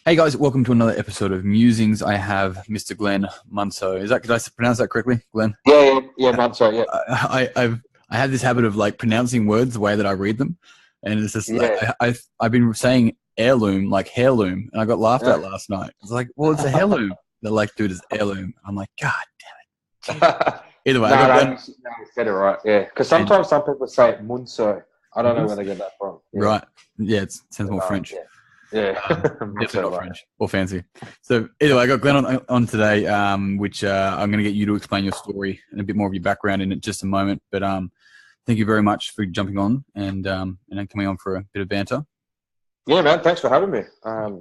Hey guys, welcome to another episode of Musings. I have Mr. Glenn Munso. Did I pronounce that correctly, Glenn? Yeah, man. Sorry, yeah, I have this habit of like pronouncing words the way that I read them, and it's just like yeah. I've been saying heirloom like heirloom, and I got laughed at Yeah. last night. It's like, well, it's a heirloom. They're like, dude, it's heirloom. I'm like, God damn it. Jesus. Either way, I got No, Glenn. you said it right. Yeah, because And sometimes some people say Munso. I don't know where they get that from. Yeah, right, yeah, it sounds more French. yeah. Definitely Munso, not right. French or fancy. So anyway, I got Glenn on today, which I'm going to get you to explain your story and a bit more of your background in just a moment. But thank you very much for jumping on and then coming on for a bit of banter. Yeah, man. Thanks for having me. Yeah,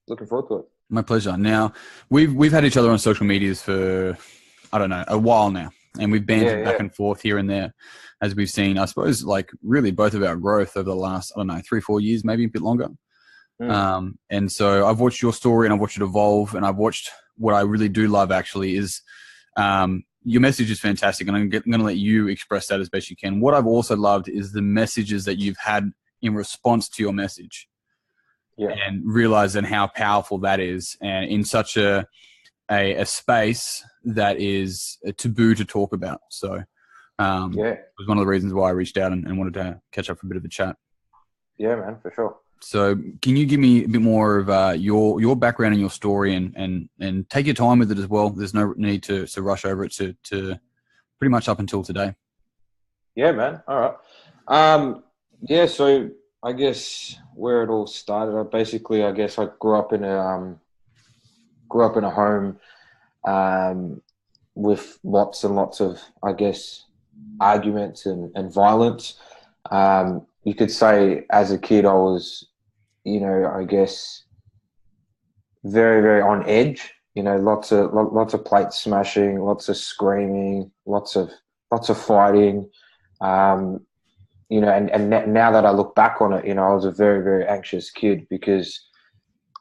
looking forward to it. My pleasure. Now we've had each other on social medias for I don't know a while now, and we've bantered back and forth here and there as we've seen. I suppose like really both of our growth over the last 3-4 years, maybe a bit longer. And so I've watched your story and I've watched it evolve, and I've watched what I really do love actually is your message is fantastic, and I'm going to let you express that as best you can. What I've also loved is the messages that you've had in response to your message, and realizing how powerful that is, and in such a space that is a taboo to talk about. So it was one of the reasons why I reached out and wanted to catch up for a bit of a chat. Yeah, man, for sure. So can you give me a bit more of your background and your story, and take your time with it as well? There's no need to rush over it to pretty much up until today. Yeah, man. All right. Yeah. So I guess where it all started, I guess I grew up in a home with lots and lots of, I guess, arguments and violence. You could say as a kid I was, I guess very, very on edge. Lots of plates smashing, lots of screaming, lots of fighting. Now that I look back on it, I was a very, very anxious kid because,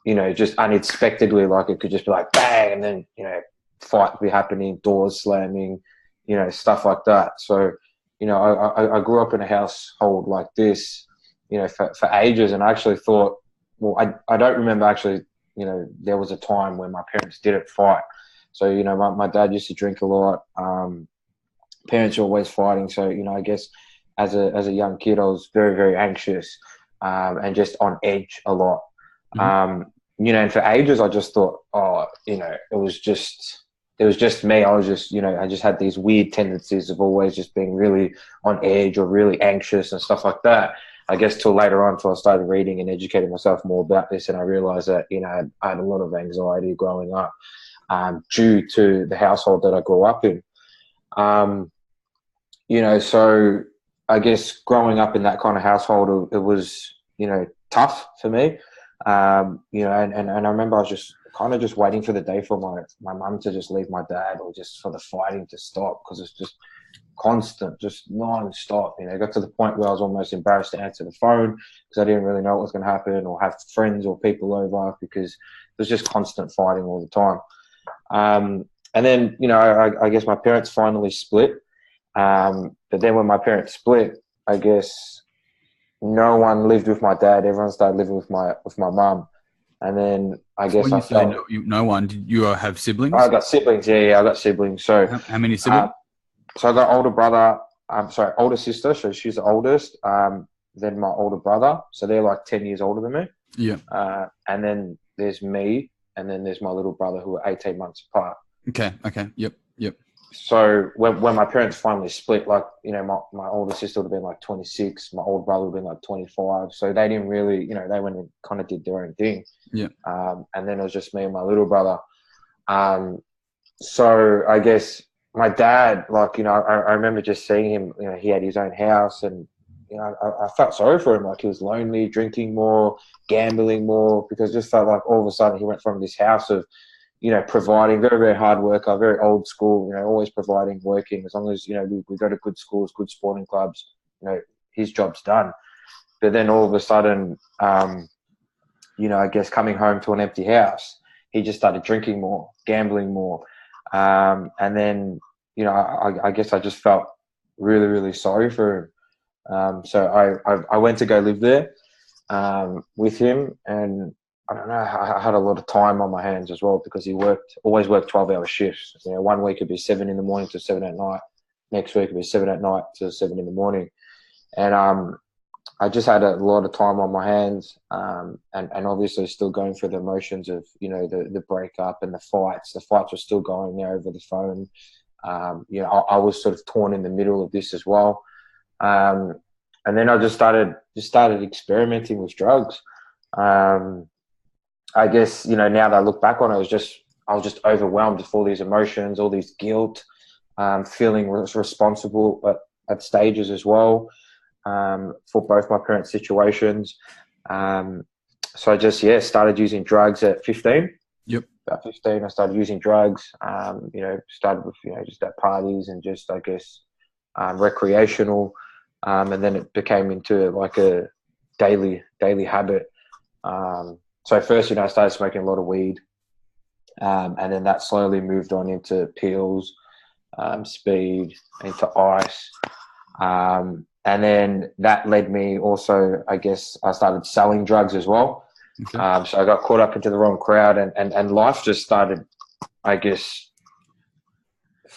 just unexpectedly, like it could just be like bang, and then, fight would be happening, doors slamming, stuff like that. So, I grew up in a household like this, for ages, and I actually thought, well, I don't remember actually, there was a time when my parents didn't fight. So, my dad used to drink a lot. Parents were always fighting. So, I guess as a young kid, I was very, very anxious, and just on edge a lot. And for ages, I just thought, it was just me. I was just, I just had these weird tendencies of always just being really on edge or really anxious and stuff like that. I guess till later on, till I started reading and educating myself more about this, and I realized that, I had a lot of anxiety growing up, due to the household that I grew up in. So I guess growing up in that kind of household, it was, tough for me. And I remember I was just kind of just waiting for the day for my mum to just leave my dad, or just for the fighting to stop, because it's just constant, just non-stop. It got to the point where I was almost embarrassed to answer the phone because I didn't really know what was going to happen, or have friends or people over, because it was just constant fighting all the time. And then, I guess my parents finally split. But then when my parents split, I guess no one lived with my dad. Everyone started living with my mum. And then I guess When you say no one, did you have siblings? I got siblings. Yeah, I got siblings. So how many siblings? So I got older brother. Older sister. So she's the oldest. Then my older brother. So they're like 10 years older than me. Yeah. And then there's me, and then there's my little brother, who are 18 months apart. Okay. Yep. So when my parents finally split, like, my older sister would have been like 26, my older brother would have been like 25. So they didn't really, they went and kind of did their own thing. Yeah. And then it was just me and my little brother. So I guess my dad, like, I remember just seeing him, he had his own house, and, I felt sorry for him. Like, he was lonely, drinking more, gambling more, because it just felt like all of a sudden he went from this house of, providing, very, very hard worker, very old school, always providing, working. As long as, we go to good schools, good sporting clubs, his job's done. But then all of a sudden, I guess coming home to an empty house, he just started drinking more, gambling more. And then, I guess I just felt really, really sorry for him. So I went to go live there with him, and I don't know, I had a lot of time on my hands as well because he always worked 12-hour shifts. You know, one week it'd be 7 in the morning to 7 at night. Next week it'd be 7 at night to 7 in the morning. And I just had a lot of time on my hands, and obviously still going through the emotions of, you know, the breakup and the fights. The fights were still going there over the phone. You know, I was sort of torn in the middle of this as well. And then I just started experimenting with drugs. I guess, you know, now that I look back on it, I was just overwhelmed with all these emotions, all these guilt, feeling responsible at stages as well, for both my current situations. So I just, started using drugs at 15. Yep. About 15, I started using drugs. You know, started with, you know, just at parties and just, I guess, recreational. And then it became into like a daily habit. So first, you know, I started smoking a lot of weed. And then that slowly moved on into pills, speed, into ice. And then that led me also, I guess, I started selling drugs as well. Okay. So I got caught up into the wrong crowd, and life just started, I guess,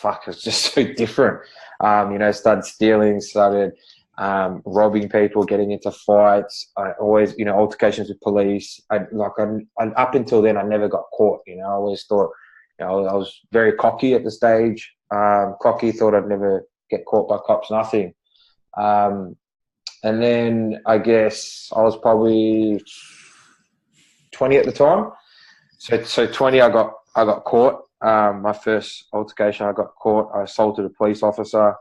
it's just so different. You know, started stealing, started robbing people, getting into fights. I always, you know, altercations with police. Up until then, I never got caught. You know, I always thought, you know, I was very cocky at the stage. Thought I'd never get caught by cops, nothing. And then I guess I was probably 20 at the time. So 20, I got caught. My first altercation, I got caught. I assaulted a police officer.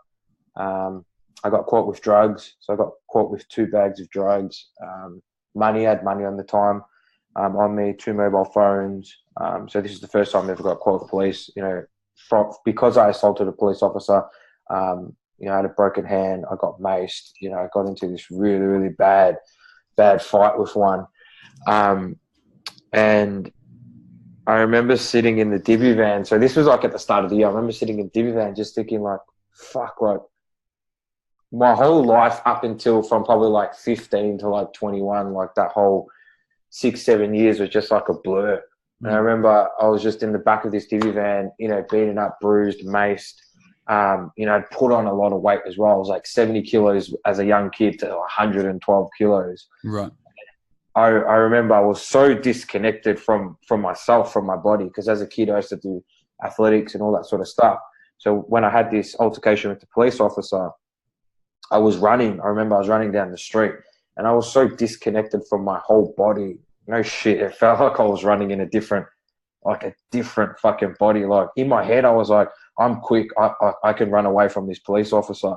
I got caught with drugs. So I got caught with 2 bags of drugs. I had money on the time on me, 2 mobile phones. So this is the first time I ever got caught with police. You know, because I assaulted a police officer, you know, I had a broken hand. I got maced. You know, I got into this really, really bad fight with one. And I remember sitting in the divvy van. So this was like at the start of the year. I remember sitting in the divvy van just thinking like, fuck, like my whole life up until from probably like 15 to like 21, like that whole 6-7 years was just like a blur. And I remember I was just in the back of this divvy van, you know, beaten up, bruised, maced. You know, I'd put on a lot of weight as well. I was like 70 kilos as a young kid to 112 kilos. Right. I remember I was so disconnected from myself, from my body, because as a kid I used to do athletics and all that sort of stuff. So when I had this altercation with the police officer, I was running. I remember I was running down the street and I was so disconnected from my whole body. No shit. It felt like I was running in a different fucking body. Like in my head, I was like, I'm quick. I can run away from this police officer.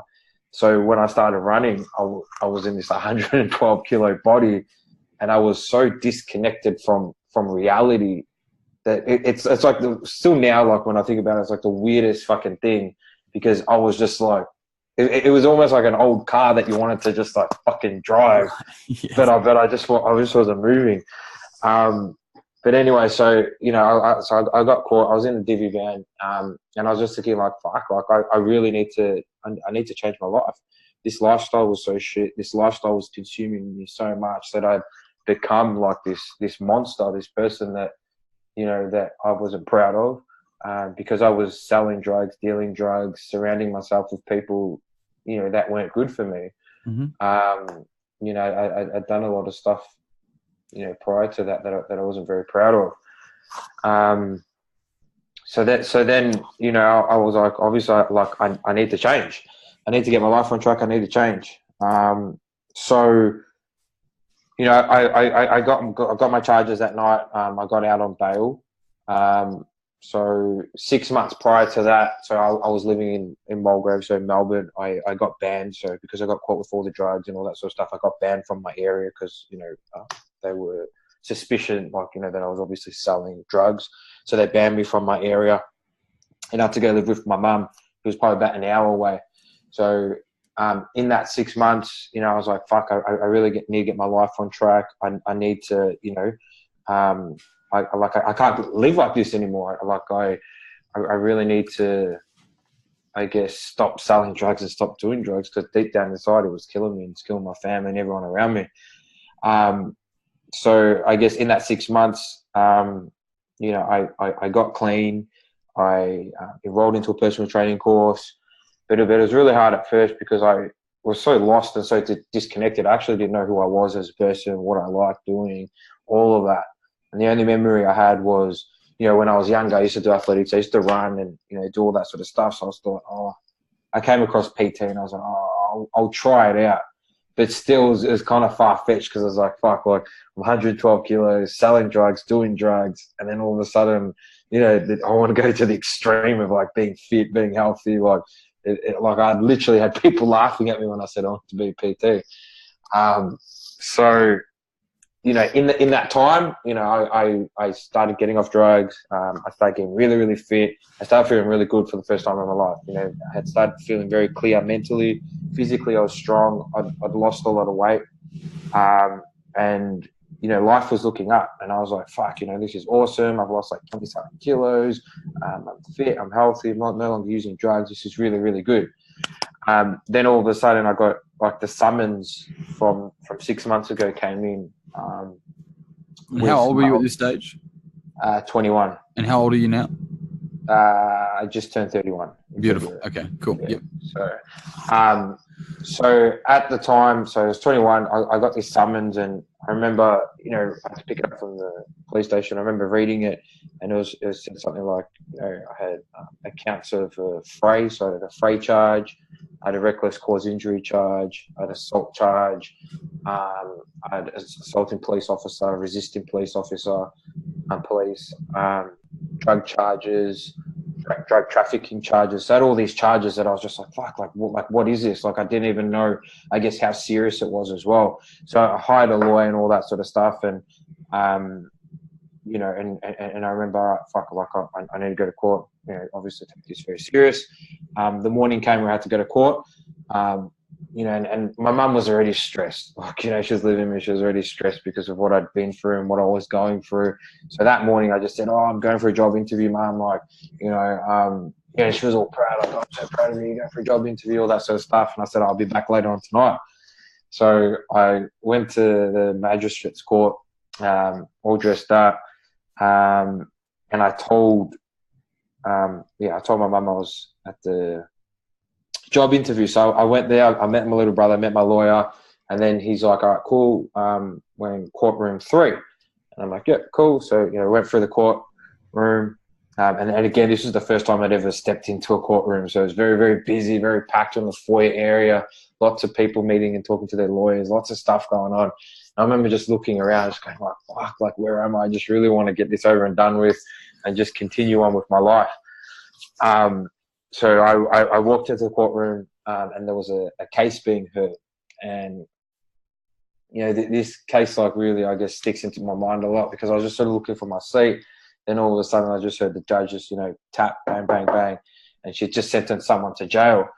So when I started running, I was in this 112 kilo body, and I was so disconnected from reality that it's like still now, like when I think about it, it's like the weirdest fucking thing, because I was just like, it was almost like an old car that you wanted to just like fucking drive, yes. but I just wasn't moving. But anyway, so, you know, I got caught. I was in the divvy van, and I was just thinking like, fuck, like I really need to change my life. This lifestyle was so shit. This lifestyle was consuming me so much that I'd become like this monster, this person that, you know, that I wasn't proud of, because I was selling drugs, dealing drugs, surrounding myself with people, you know, that weren't good for me. Mm-hmm. You know, I'd done a lot of stuff, you know, prior to that I wasn't very proud of. So then, you know, I was like, obviously, like I need to change. I need to get my life on track. I need to change. So, you know, I got my charges that night. I got out on bail. So 6 months prior to that, so I was living in Mulgrave, so Melbourne. I got banned. So because I got caught with all the drugs and all that sort of stuff, I got banned from my area because, you know, they were suspicion, like, you know, that I was obviously selling drugs. So they banned me from my area, and I had to go live with my mum, who was probably about an hour away. So in that 6 months, you know, I was like, fuck, I really need to get my life on track. I need to, you know, I can't live like this anymore. Like I really need to, I guess, stop selling drugs and stop doing drugs, because deep down inside it was killing me and it's killing my family and everyone around me. so I guess in that 6 months, you know, I got clean. I enrolled into a personal training course, but it was really hard at first because I was so lost and so disconnected. I actually didn't know who I was as a person, what I liked doing, all of that. And the only memory I had was, you know, when I was younger, I used to do athletics. I used to run and, you know, do all that sort of stuff. So I was thought, oh, I came across PT and I was like, oh, I'll try it out. But still, it was kind of far-fetched because I was like, fuck, like, I'm 112 kilos, selling drugs, doing drugs. And then all of a sudden, you know, I want to go to the extreme of, like, being fit, being healthy. Like, like I literally had people laughing at me when I said I want to be a PT. So, you know, in that time, you know, I started getting off drugs. I started getting really, really fit. I started feeling really good for the first time in my life. You know, I had started feeling very clear mentally. Physically, I was strong. I'd lost a lot of weight. And, you know, life was looking up. And I was like, fuck, you know, this is awesome. I've lost like 27 kilos. I'm fit. I'm healthy. I'm no longer using drugs. This is really, really good. Then all of a sudden I got like the summons from 6 months ago came in. And how old were you at this stage? 21. And how old are you now? I just turned 31. Beautiful. Okay, cool. Yeah. Yep. So at the time, so I was 21, I got this summons and I remember, you know, I had to pick it up from the police station. I remember reading it and it said something like, you know, I had accounts of fray, so I had a fray charge, I had a reckless cause injury charge, I had assault charge, I had assaulting police officer, resisting police officer, police, drug charges, drug trafficking charges. So I had all these charges that I was just like, fuck, like what is this? Like I didn't even know, I guess, how serious it was as well. So I hired a lawyer and all that sort of stuff. And, you know, and I remember, fuck, like I need to go to court. You know, obviously take this very serious. The morning came where I had to go to court. You know, and my mum was already stressed. Like, you know, she was living with me. She was already stressed because of what I'd been through and what I was going through. So that morning I just said, oh, I'm going for a job interview, Mum. Like, you know, she was all proud. Like, I'm so proud of you. You're going for a job interview, all that sort of stuff. And I said, I'll be back later on tonight. So I went to the magistrate's court, all dressed up. And I told my mum I was at the job interview. So I went there, I met my little brother, met my lawyer, and then he's like, all right, cool, we're in courtroom 3. And I'm like, yeah, cool. So, you know, went through the courtroom. And again, this was the first time I'd ever stepped into a courtroom. So it was very, very busy, very packed in the foyer area, lots of people meeting and talking to their lawyers, lots of stuff going on. And I remember just looking around, just going like, fuck, like, where am I? I just really want to get this over and done with and just continue on with my life. So I walked into the courtroom and there was a case being heard. And, you know, this case, like, really, I guess, sticks into my mind a lot because I was just sort of looking for my seat. Then all of a sudden I just heard the judge just, you know, tap, bang, bang, bang. And she just sentenced someone to jail.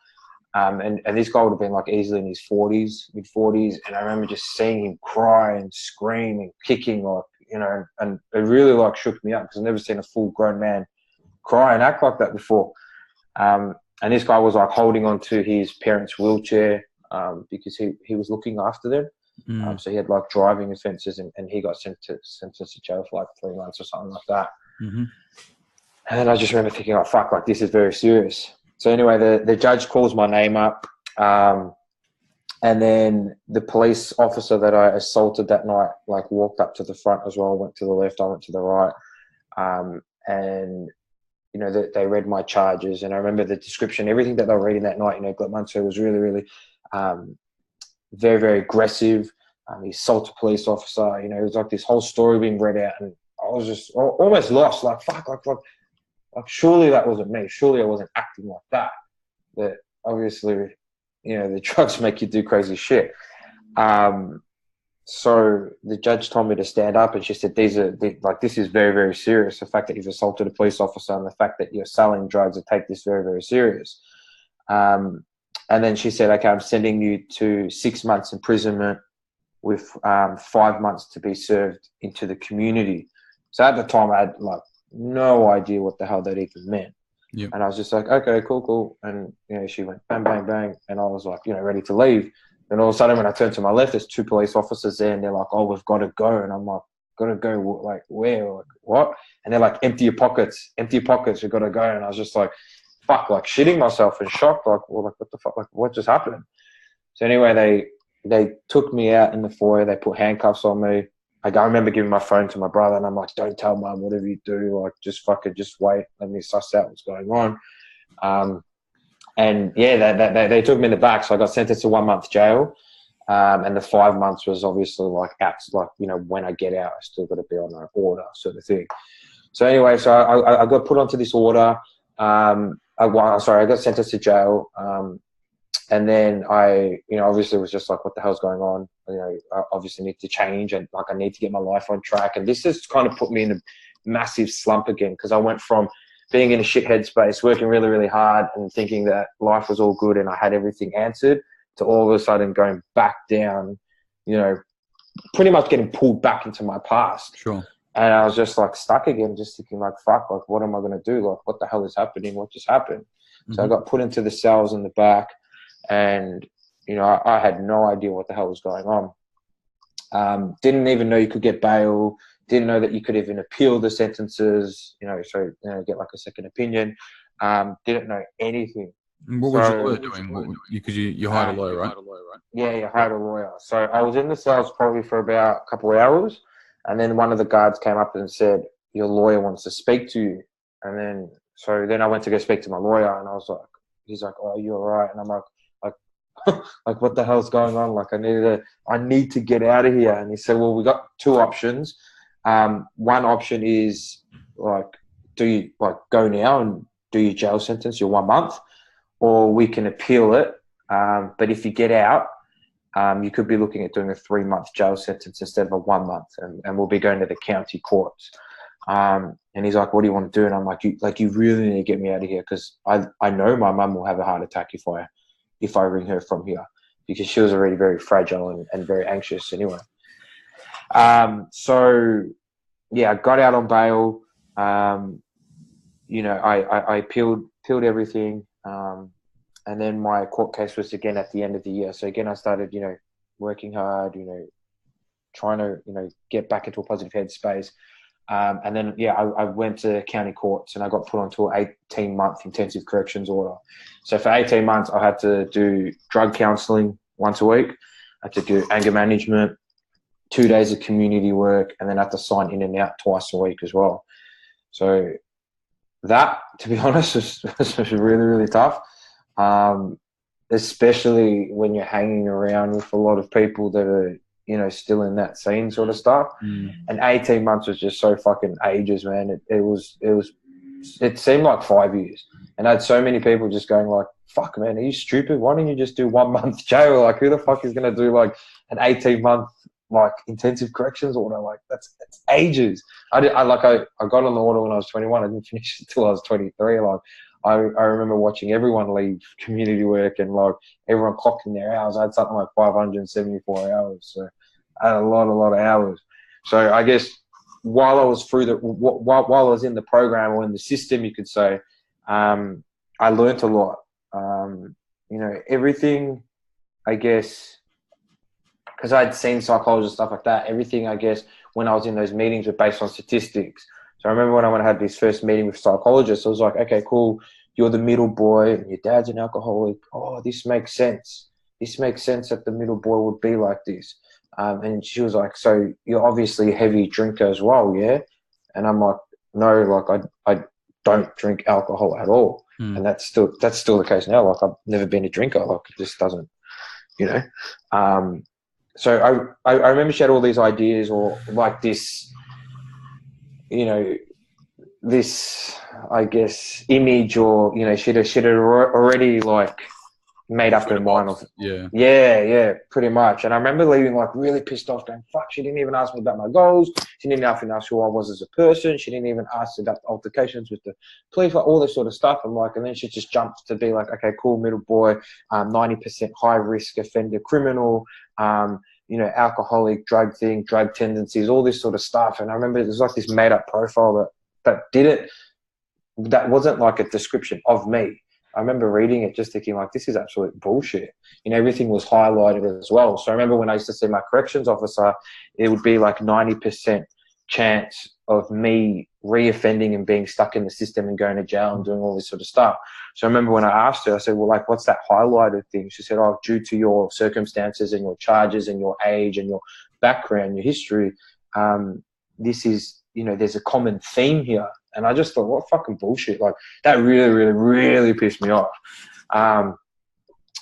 And this guy would have been like easily in his 40s, mid-40s. And I remember just seeing him cry and scream and kicking, like, you know, and it really, like, shook me up because I've never seen a full grown man cry and act like that before. And this guy was like holding on to his parents' wheelchair because he was looking after them. So he had like driving offences and he got sentenced to jail for like 3 months or something like that. Mm-hmm. And then I just remember thinking, oh, fuck, like, this is very serious. So anyway, the judge calls my name up. And then the police officer that I assaulted that night, like, walked up to the front as well, went to the left, I went to the right. And, you know, they read my charges. And I remember the description, everything that they were reading that night, you know, Munso was really, really very, very aggressive. He assaulted a police officer. You know, it was like this whole story being read out. And I was just almost lost, like, fuck, like surely that wasn't me. Surely I wasn't acting like that. But obviously, you know, the drugs make you do crazy shit. So the judge told me to stand up and she said, this is very, very serious. The fact that you've assaulted a police officer and the fact that you're selling drugs, I take this very, very serious. And then she said, okay, I'm sending you to 6 months imprisonment with 5 months to be served into the community. So at the time I had like no idea what the hell that even meant. Yep. And I was just like, okay, cool. And, you know, she went bang, bang, bang. And I was like, you know, ready to leave. Then all of a sudden, when I turn to my left, there's 2 police officers there, and they're like, "Oh, we've got to go." And I'm like, "Got to go? Like where? Like what?" And they're like, "Empty your pockets. Empty your pockets. We've got to go." And I was just like, "Fuck!" Like shitting myself in shock. Like, well, like what the fuck? Like what just happened? So anyway, they took me out in the foyer. They put handcuffs on me. Like, I remember giving my phone to my brother, and I'm like, "Don't tell mum, whatever you do, like, just fucking just wait. Let me suss out what's going on." And yeah, they took me in the back. So I got sentenced to 1 month jail. And the 5 months was obviously like, you know, when I get out, I still got to be on an order sort of thing. So anyway, so I got put onto this order. I got sentenced to jail. And then I, you know, obviously was just like, what the hell's going on? You know, I obviously need to change, and like I need to get my life on track. And this has kind of put me in a massive slump again, because I went from being in a shithead space, working really, really hard and thinking that life was all good and I had everything answered, to all of a sudden going back down, you know, pretty much getting pulled back into my past. Sure. And I was just like stuck again, just thinking like, fuck, like what am I going to do? Like what the hell is happening? What just happened? Mm-hmm. So I got put into the cells in the back, and, you know, I had no idea what the hell was going on. Didn't even know you could get bail. Didn't know that you could even appeal the sentences, you know, so, you know, get like a second opinion. Didn't know anything. What was your lawyer doing? Because you hired a lawyer, right? Yeah, you hired a lawyer. So I was in the cells probably for about a couple of hours, and then one of the guards came up and said, "Your lawyer wants to speak to you." And then I went to go speak to my lawyer, and I was like, he's like, "Oh, you're all right." And I'm like, like what the hell's going on? Like I need to get out of here. And he said, "Well, we got 2 options. One option is like, do you like go now and do your jail sentence, your 1 month, or we can appeal it. But if you get out, you could be looking at doing a 3-month jail sentence instead of a 1 month, and we'll be going to the county courts." And he's like, "What do you want to do?" And I'm like, you really need to get me out of here, because I know my mum will have a heart attack if I ring her from here, because she was already very fragile and very anxious anyway. So yeah, I got out on bail. You know, I appealed everything. And then my court case was again at the end of the year. So again, I started, you know, working hard, you know, trying to, you know, get back into a positive headspace. And then, yeah, I went to county courts, and I got put onto an 18-month intensive corrections order. So for 18 months, I had to do drug counselling once a week. I had to do anger management, 2 days of community work, and then I had to sign in and out twice a week as well. So that, to be honest, was really, really tough. Especially when you're hanging around with a lot of people that are, you know, still in that scene sort of stuff. And 18 months was just so fucking ages, man. It seemed like 5 years. And I had so many people just going like, "Fuck, man, are you stupid? Why don't you just do 1 month jail? Like, who the fuck is going to do like an 18-month like intensive corrections order? Like that's ages." I got on the order when I was 21. I didn't finish it until I was 23. Like I remember watching everyone leave community work, and like everyone clocking their hours. I had something like 574 hours. So I had a lot of hours. So I guess while I was while I was in the program, or in the system, you could say, I learned a lot. You know, everything, I guess, because I'd seen psychologists, stuff like that. Everything, I guess, when I was in those meetings were based on statistics. So I remember when I had this first meeting with psychologists, I was like, "Okay, cool. You're the middle boy, and your dad's an alcoholic. Oh, this makes sense. This makes sense that the middle boy would be like this." And she was like, "So you're obviously a heavy drinker as well, yeah?" And I'm like, "No, like I don't drink alcohol at all." And that's still the case now. Like I've never been a drinker. Like it just doesn't, you know. So I remember she had all these ideas, or like this, you know, this, I guess, image, or, you know, she'd already like made up her mind of, yeah, pretty much. And I remember leaving like really pissed off, going, "Fuck, she didn't even ask me about my goals. She didn't even ask who I was as a person. She didn't even ask about the altercations with the police, like all this sort of stuff." I'm like, and then she just jumped to be like, "Okay, cool, middle boy, 90% high risk offender, criminal, you know, alcoholic, drug tendencies, all this sort of stuff." And I remember it was like this made up profile that wasn't like a description of me. I remember reading it just thinking like, this is absolute bullshit. You know, everything was highlighted as well. So I remember when I used to see my corrections officer, it would be like 90% chance of me reoffending and being stuck in the system and going to jail and doing all this sort of stuff. So I remember when I asked her, I said, well, like, what's that highlighted thing? She said, oh, due to your circumstances and your charges and your age and your background, your history, this is, you know, there's a common theme here. And I just thought, what fucking bullshit. Like, that really, really, really pissed me off.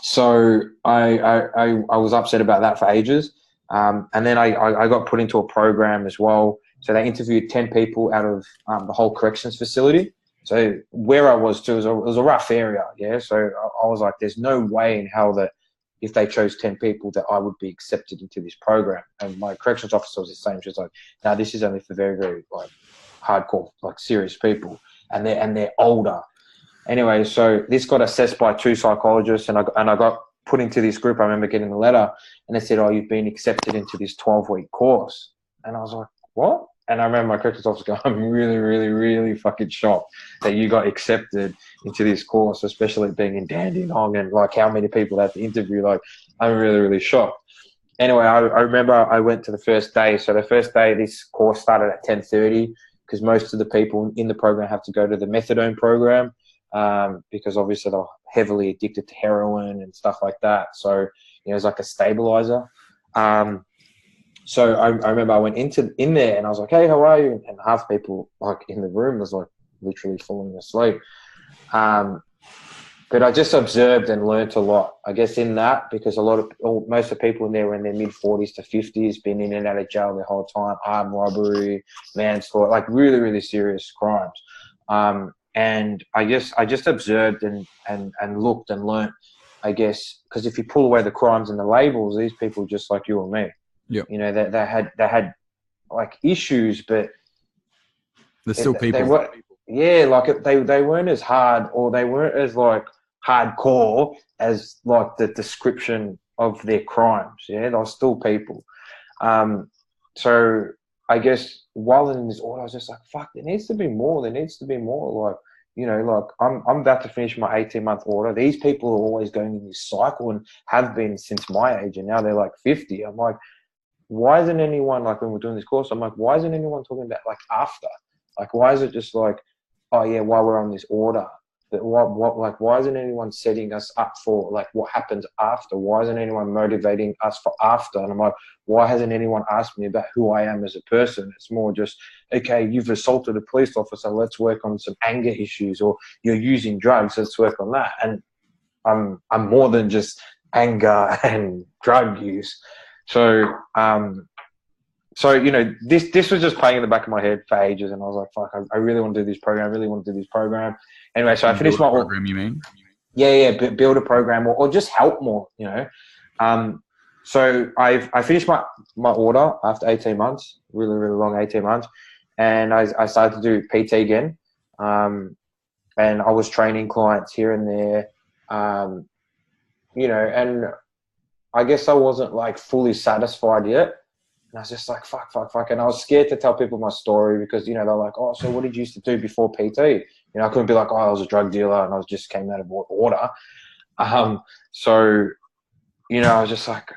So I was upset about that for ages. And then I got put into a program as well. So they interviewed 10 people out of the whole corrections facility. So where I was too, it was a rough area. Yeah. So I was like, there's no way in hell that if they chose 10 people that I would be accepted into this program. And my corrections officer was the same. She was like, no, this is only for very, very like hardcore, like serious people. And they're older. Anyway, so this got assessed by 2 psychologists and I got put into this group. I remember getting the letter and they said, oh, you've been accepted into this 12-week course. And I was like, what? And I remember my corrections officer going, I'm really, really, really fucking shocked that you got accepted into this course, especially being in Dandenong and like how many people had to interview. Like, I'm really, really shocked. Anyway, I remember I went to the first day. So the first day, this course started at 10:30 because most of the people in the program have to go to the methadone program because obviously they're heavily addicted to heroin and stuff like that. So, you know, it's like a stabilizer. So I remember I went in there and I was like, hey, how are you? And half people like in the room was like literally falling asleep. But I just observed and learnt a lot, I guess, in that because most of the people in there were in their mid-40s to 50s, been in and out of jail their whole time, armed robbery, manslaughter, like really, really serious crimes. And I just observed and looked and learnt, I guess, because if you pull away the crimes and the labels, these people just like you and me. Yeah, you know, they had like issues, but they're still people. They weren't as hard or they weren't as like hardcore as like the description of their crimes. Yeah, they're still people. So I guess while in this order, I was just like, fuck, there needs to be more. There needs to be more. Like, you know, like I'm about to finish my 18-month order. These people are always going in this cycle and have been since my age, and now they're like 50. I'm like, why isn't anyone, like when we're doing this course, I'm like, why isn't anyone talking about like after? Like, why is it just like, oh yeah, while we're on this order, but why isn't anyone setting us up for like what happens after? Why isn't anyone motivating us for after? And I'm like, why hasn't anyone asked me about who I am as a person? It's more just, okay, you've assaulted a police officer, let's work on some anger issues, or you're using drugs, let's work on that. And I'm more than just anger and drug use. So, you know, this was just playing in the back of my head for ages, and I was like, fuck, I really want to do this program. I really want to do this program. Anyway, so I finished my program. You mean? Yeah, build a program or just help more. You know, so I finished my order after 18 months, really, really long 18 months, and I started to do PT again, and I was training clients here and there, you know, and I guess I wasn't like fully satisfied yet. And I was just like, fuck. And I was scared to tell people my story because, you know, they're like, oh, so what did you used to do before PT? You know, I couldn't be like, oh, I was a drug dealer and I just came out of order. So, you know, I was just like,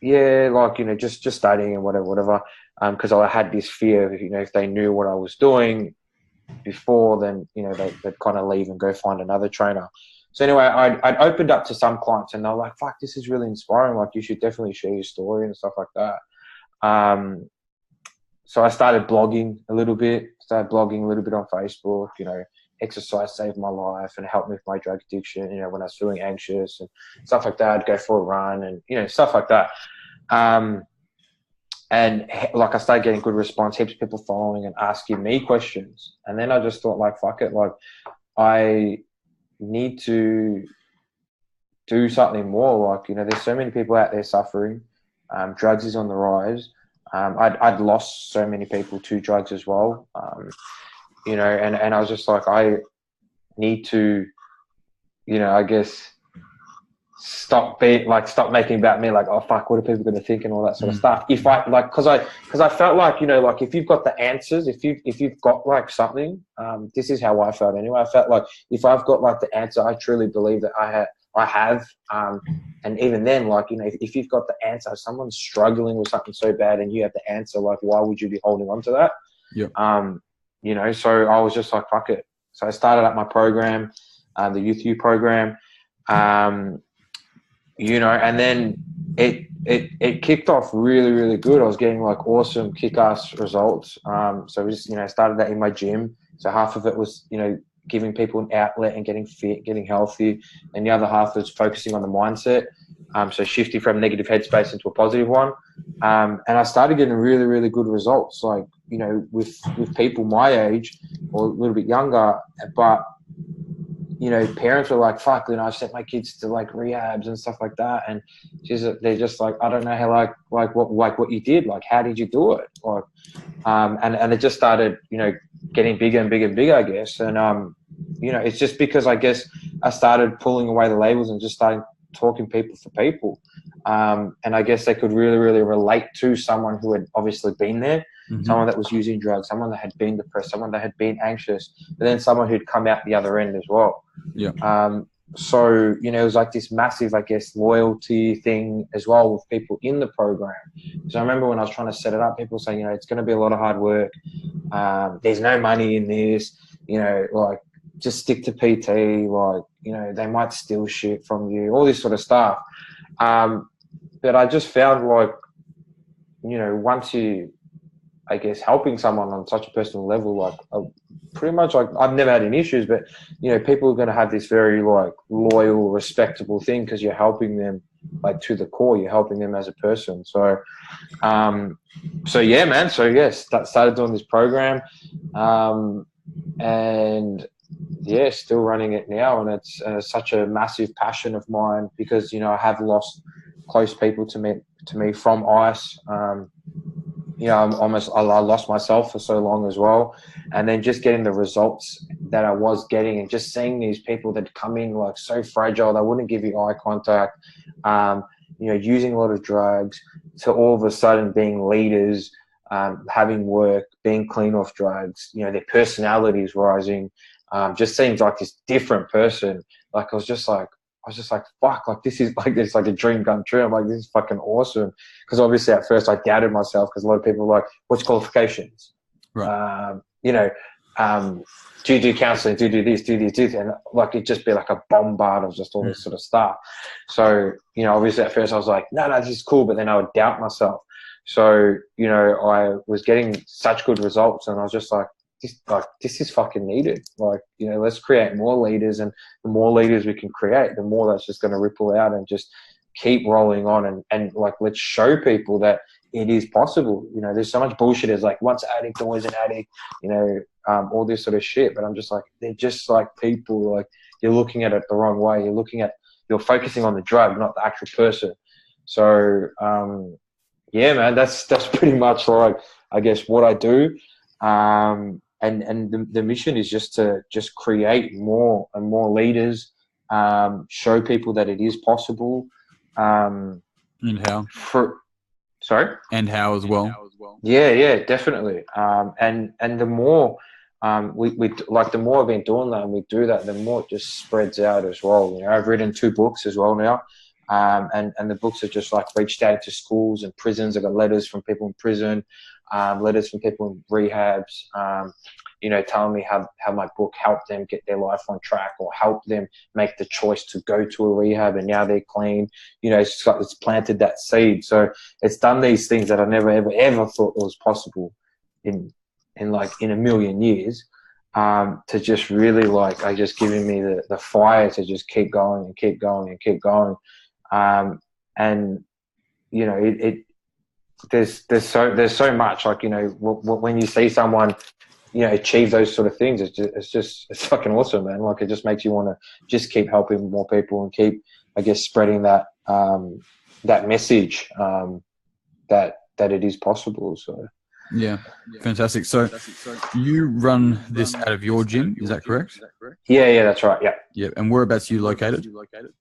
yeah, like, you know, just studying and whatever. Because I had this fear of, you know, if they knew what I was doing before, then, you know, they'd kind of leave and go find another trainer. So anyway, I'd opened up to some clients and they're like, fuck, this is really inspiring. Like, you should definitely share your story and stuff like that. So I started blogging a little bit on Facebook, you know, exercise saved my life and helped me with my drug addiction. You know, when I was feeling anxious and stuff like that, I'd go for a run and, you know, stuff like that. And like I started getting good response, heaps of people following and asking me questions. And then I just thought like, fuck it. Like I need to do something more. Like, you know, there's so many people out there suffering. Drugs is on the rise. I'd lost so many people to drugs as well. You know, and I was just like, I need to, you know, I guess stop making about me, like, oh fuck, what are people going to think and all that sort of stuff. If I like, because I felt like, you know, like if you've got the answers, if you've got like something, this is how I felt anyway. I felt like if I've got like the answer, I truly believe that I have, and even then, like, you know, if you've got the answer, if someone's struggling with something so bad and you have the answer, like, why would you be holding on to that? Yeah. You know, so I was just like, fuck it. So I started up my program, the Youth U program, you know, and then it kicked off really, really good. I was getting like awesome kick-ass results. So we just, you know, started that in my gym. So half of it was, you know, giving people an outlet and getting fit, getting healthy. And the other half was focusing on the mindset. So shifting from negative headspace into a positive one. And I started getting really, really good results, like, you know, with people my age or a little bit younger. But, you know, parents were like, fuck, you know, I've sent my kids to like rehabs and stuff like that. And they're just like, I don't know how, what you did, like, how did you do it? Like, and it just started, you know, getting bigger and bigger and bigger, I guess. And, you know, it's just because I guess I started pulling away the labels and just starting talking people for people. And I guess they could really, really relate to someone who had obviously been there, someone that was using drugs, someone that had been depressed, someone that had been anxious, but then someone who'd come out the other end as well. Yeah. So, you know, it was like this massive, I guess, loyalty thing as well with people in the program. So I remember when I was trying to set it up, people saying, you know, it's going to be a lot of hard work. There's no money in this, you know, like, just stick to PT, like, you know, they might steal shit from you, all this sort of stuff. But I just found, like, you know, once you, I guess, helping someone on such a personal level, like, pretty much, like, I've never had any issues, but, you know, people are going to have this very, like, loyal, respectable thing because you're helping them, like, to the core. You're helping them as a person. So, yeah, man. So, yes, started doing this program, and yeah, still running it now, and it's such a massive passion of mine because, you know, I have lost close people to me from ice. You know, I lost myself for so long as well, and then just getting the results that I was getting, and just seeing these people that come in like so fragile, they wouldn't give you eye contact, you know, using a lot of drugs, to all of a sudden being leaders, having work, being clean off drugs, you know, their personalities rising. Just seems like this different person. Like, I was just like, fuck, like, this is like, it's like a dream come true. I'm like, this is fucking awesome. Because obviously at first I doubted myself, because a lot of people are like, what's qualifications? Right. You know, do you do counseling? Do you do this? Do this? And like, it'd just be like a bombard of just all this sort of stuff. So, you know, obviously at first I was like, no, this is cool. But then I would doubt myself. So, you know, I was getting such good results, and I was just like, this is fucking needed. Like, you know, let's create more leaders, and the more leaders we can create, the more that's just going to ripple out and just keep rolling on. And like, let's show people that it is possible. You know, there's so much bullshit. It's like, once an addict, always an addict, you know, all this sort of shit. But I'm just like, they're just like people, like, you're looking at it the wrong way. You're focusing on the drug, not the actual person. So, yeah, man, that's pretty much, like, I guess, what I do. And the mission is just to create more and more leaders, show people that it is possible. And how? Sorry? And how as well? Yeah, definitely. And the more we like, the more I've been doing that and we do that, the more it just spreads out as well. You know, I've written 2 books as well now. And the books are just like reached out to schools and prisons. I've got letters from people in prison, letters from people in rehabs, you know, telling me how my book helped them get their life on track, or helped them make the choice to go to a rehab, and now they're clean. You know, it's planted that seed. So it's done these things that I never, ever thought was possible in a million years. To just really, like, just giving me the fire to just keep going and keep going and keep going. And, you know, there's so much, like, you know, when you see someone, you know, achieve those sort of things, it's fucking awesome, man. Like, it just makes you want to just keep helping more people and keep, I guess, spreading that message, that it is possible. So yeah, fantastic. So you run this out of your gym, is that correct? Yeah, that's right. Yeah. Yeah. And whereabouts are you located?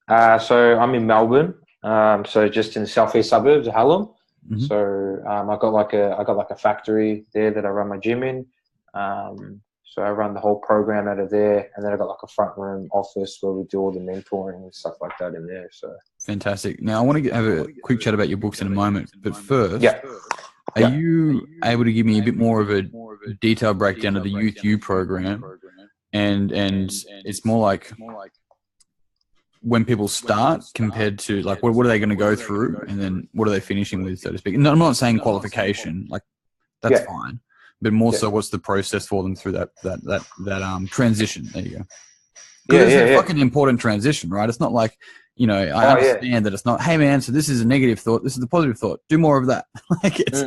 So I'm in Melbourne. So just in the southeast suburbs of Hallam. Mm-hmm. So I got like a factory there that I run my gym in. So I run the whole program out of there, and then I got like a front room office where we do all the mentoring and stuff like that in there. So fantastic. Now I want to have a quick chat about your books in a moment, but first, are you able to give me a bit more of a detailed breakdown of the Youth U program? And it's more like when people start compared to like what are they going to go through, and then what are they finishing with, so to speak. No, I'm not saying qualification, like that's fine, but more so what's the process for them through that transition. There you go. Because it's a fucking important transition, right? It's not like, you know, I understand that it's not, hey man, so this is a negative thought, this is the positive thought, do more of that. Like it's,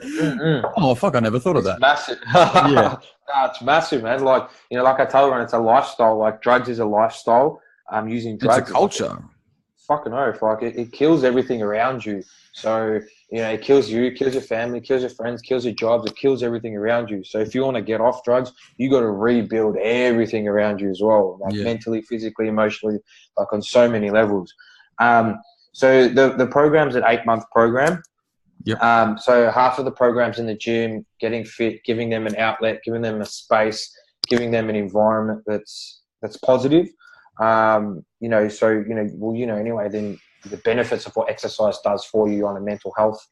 oh fuck, I never thought of that. Massive. Yeah. No, it's massive, man. Like, you know, like I tell everyone, it's a lifestyle. Like drugs is a lifestyle. Using drugs. It's a culture. Fucking oath. Like it kills everything around you. So, you know, it kills you, kills your family, kills your friends, kills your jobs, it kills everything around you. So if you want to get off drugs, you got to rebuild everything around you as well, like mentally, physically, emotionally, like on so many levels. So the program's an 8-month program. Yep. So half of the program's in the gym, getting fit, giving them an outlet, giving them a space, giving them an environment that's positive. You know, so, you know, well, you know, anyway, then the benefits of what exercise does for you on a mental health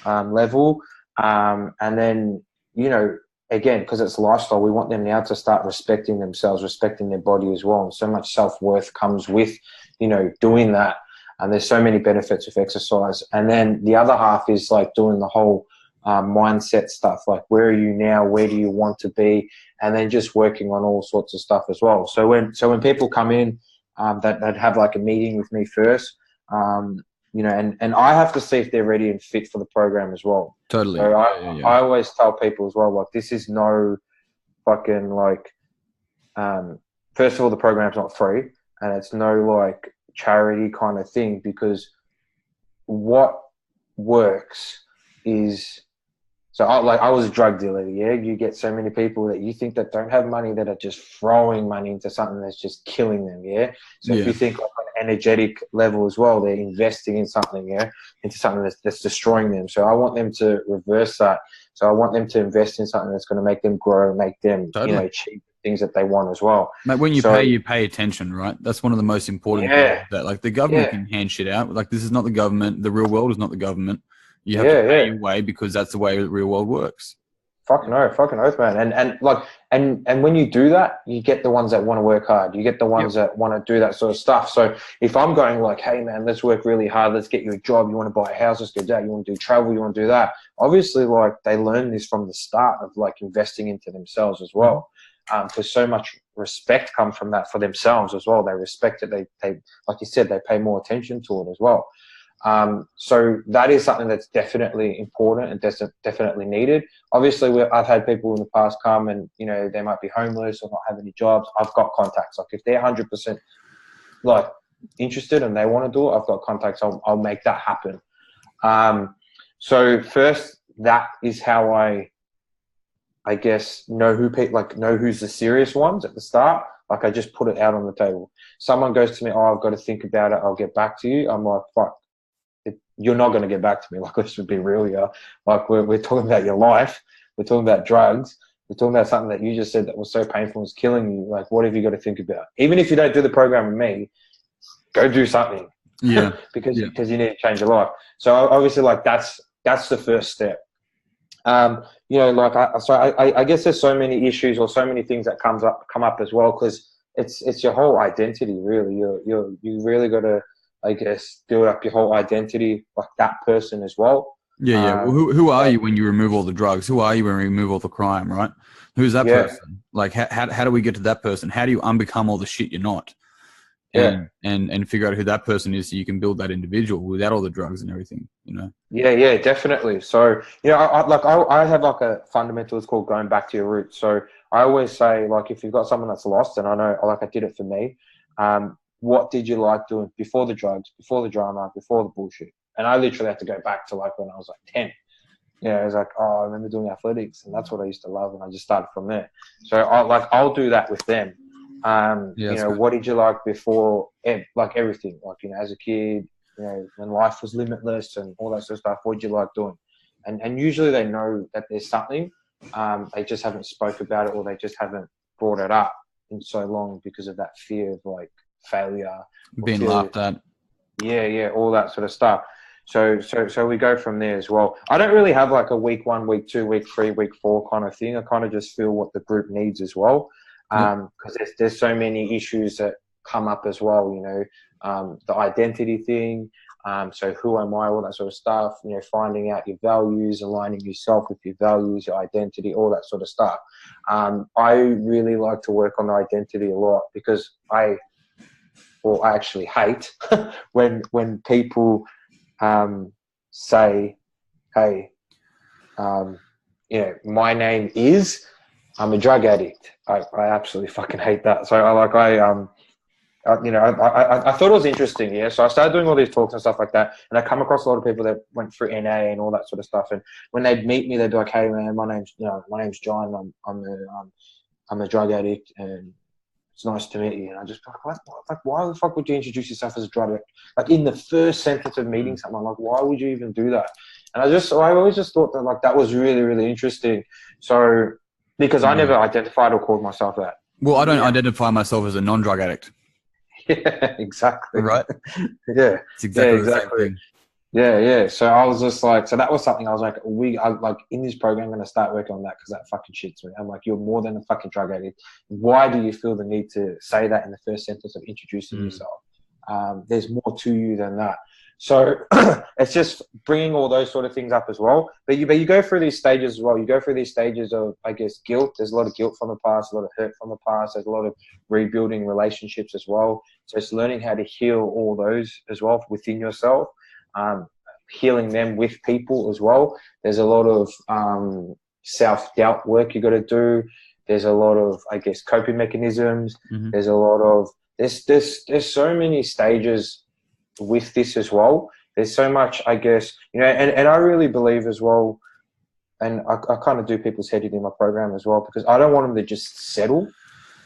level. And then, you know, again, because it's lifestyle, we want them now to start respecting themselves, respecting their body as well. And so much self-worth comes with, you know, doing that. And there's so many benefits of exercise. And then the other half is like doing the whole mindset stuff, like where are you now, where do you want to be, and then just working on all sorts of stuff as well. So when people come in, that have like a meeting with me first, you know, and I have to see if they're ready and fit for the program as well. Totally. So I always tell people as well, like, this is no fucking like, first of all, the program's not free, and it's no like charity kind of thing, because what works is, so I was a drug dealer, you get so many people that you think that don't have money that are just throwing money into something that's just killing them, So if you think like on an energetic level as well, they're investing in something, into something that's destroying them. So I want them to reverse that. So I want them to invest in something that's going to make them grow, make them, you know, achieve things that they want as well. Mate, when you pay attention, right? That's one of the most important things. That like the government can hand shit out. Like this is not the government. The real world is not the government. You have to pay your way, because that's the way the real world works. Fucking oath, man. And when you do that, you get the ones that want to work hard. You get the ones that want to do that sort of stuff. So if I'm going like, hey man, let's work really hard, let's get you a job, you want to buy a house, let's do that, you want to do travel, you want to do that. Obviously, like they learn this from the start of like investing into themselves as well. Because so much respect comes from that for themselves as well. They respect it. They like you said, they pay more attention to it as well. So that is something that's definitely important and definitely needed. Obviously, I've had people in the past come and, you know, they might be homeless or not have any jobs. I've got contacts. Like if they're 100% like interested and they want to do it, I've got contacts. I'll make that happen. So first, that is how I guess know who's the serious ones at the start. Like I just put it out on the table. Someone goes to me, oh, I've got to think about it, I'll get back to you. I'm like, fuck. You're not going to get back to me. Like, let's be real here. Like, we're talking about your life. We're talking about drugs. We're talking about something that you just said that was so painful and was killing you. Like, what have you got to think about? Even if you don't do the program with me, go do something. Yeah. because you need to change your life. So obviously, like, that's the first step. You know, like, I guess there's so many issues or so many things that come up as well, because it's your whole identity, really. You really got to, I guess, build up your whole identity like that person as well. Well, who are you when you remove all the drugs? Who are you when you remove all the crime, right? Who's that person? Like, how do we get to that person? How do you unbecome all the shit you're not? And figure out who that person is, so you can build that individual without all the drugs and everything, you know? Yeah, definitely. So, you know, I have like a fundamental, it's called going back to your roots. So I always say, like, if you've got someone that's lost, and I know, like, I did it for me, what did you like doing before the drugs, before the drama, before the bullshit? And I literally had to go back to like when I was like 10. You know, it was like, oh, I remember doing athletics, and that's what I used to love, and I just started from there. So I'll do that with them. You know, what did you like before? Like everything, like, you know, as a kid, you know, when life was limitless and all that sort of stuff, what did you like doing? And usually they know that there's something, they just haven't spoke about it, or they just haven't brought it up in so long because of that fear of like failure, being laughed at. Yeah, all that sort of stuff. So we go from there as well. I don't really have like a week 1, week 2, week 3, week 4 kind of thing. I kind of just feel what the group needs as well, because there's so many issues that come up as well. You know, the identity thing. So who am I? All that sort of stuff. You know, finding out your values, aligning yourself with your values, your identity, all that sort of stuff. I really like to work on the identity a lot, because I actually hate when people say, hey, you know, my name is, I'm a drug addict. I absolutely fucking hate that. So you know, I thought it was interesting. Yeah. So I started doing all these talks and stuff like that. And I come across a lot of people that went through NA and all that sort of stuff. And when they'd meet me, they'd be like, hey man, my name's John. I'm a drug addict, and it's nice to meet you. And I just like, why the fuck would you introduce yourself as a drug addict? Like in the first sentence of meeting someone, like, why would you even do that? And I always just thought that like that was really, really interesting. So because I never identified or called myself that. Well, I don't identify myself as a non-drug addict. Yeah, exactly. Right? Yeah. It's exactly the same thing. Yeah. So I was just like, so that was something I was like, like in this program, I'm going to start working on that, because that fucking shits me. I'm like, you're more than a fucking drug addict. Why do you feel the need to say that in the first sentence of introducing yourself? There's more to you than that. So it's just bringing all those sort of things up as well. But you go through these stages as well. You go through these stages of, I guess, guilt. There's a lot of guilt from the past, a lot of hurt from the past. There's a lot of rebuilding relationships as well. So it's learning how to heal all those as well within yourself. Healing them with people as well. There's a lot of self-doubt work you got to do. There's a lot of, I guess, coping mechanisms. There's a lot of there's so many stages with this as well. There's so much, I guess, you know, and I really believe as well, and I kind of do people's head in my program as well, because I don't want them to just settle.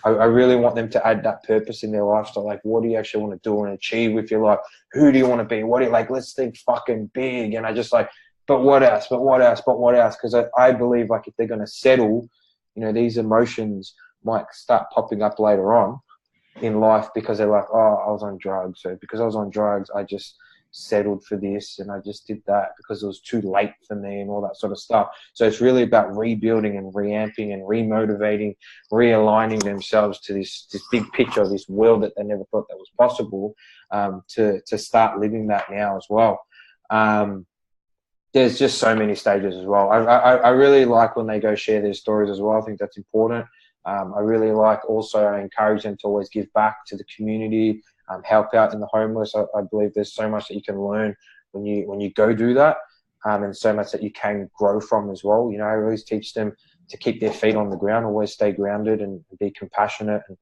I really want them to add that purpose in their lifestyle. Like, what do you actually want to do and achieve with your life? Who do you want to be? What do you like? Let's think fucking big. And I just like, but what else? But what else? But what else? Because I believe like if they're going to settle, you know, these emotions might start popping up later on in life, because they're like, oh, I was on drugs. So because I was on drugs, I just settled for this, and I just did that because it was too late for me and all that sort of stuff. So it's really about rebuilding and reamping and remotivating, realigning themselves to this big picture, this world that they never thought that was possible, to start living that now as well. There's just so many stages as well. I really like when they go share their stories as well. I think that's important. I really like also, I encourage them to always give back to the community, help out in the homeless. I believe there's so much that you can learn when you go do that, and so much that you can grow from as well. You know, I always teach them to keep their feet on the ground, always stay grounded and be compassionate, and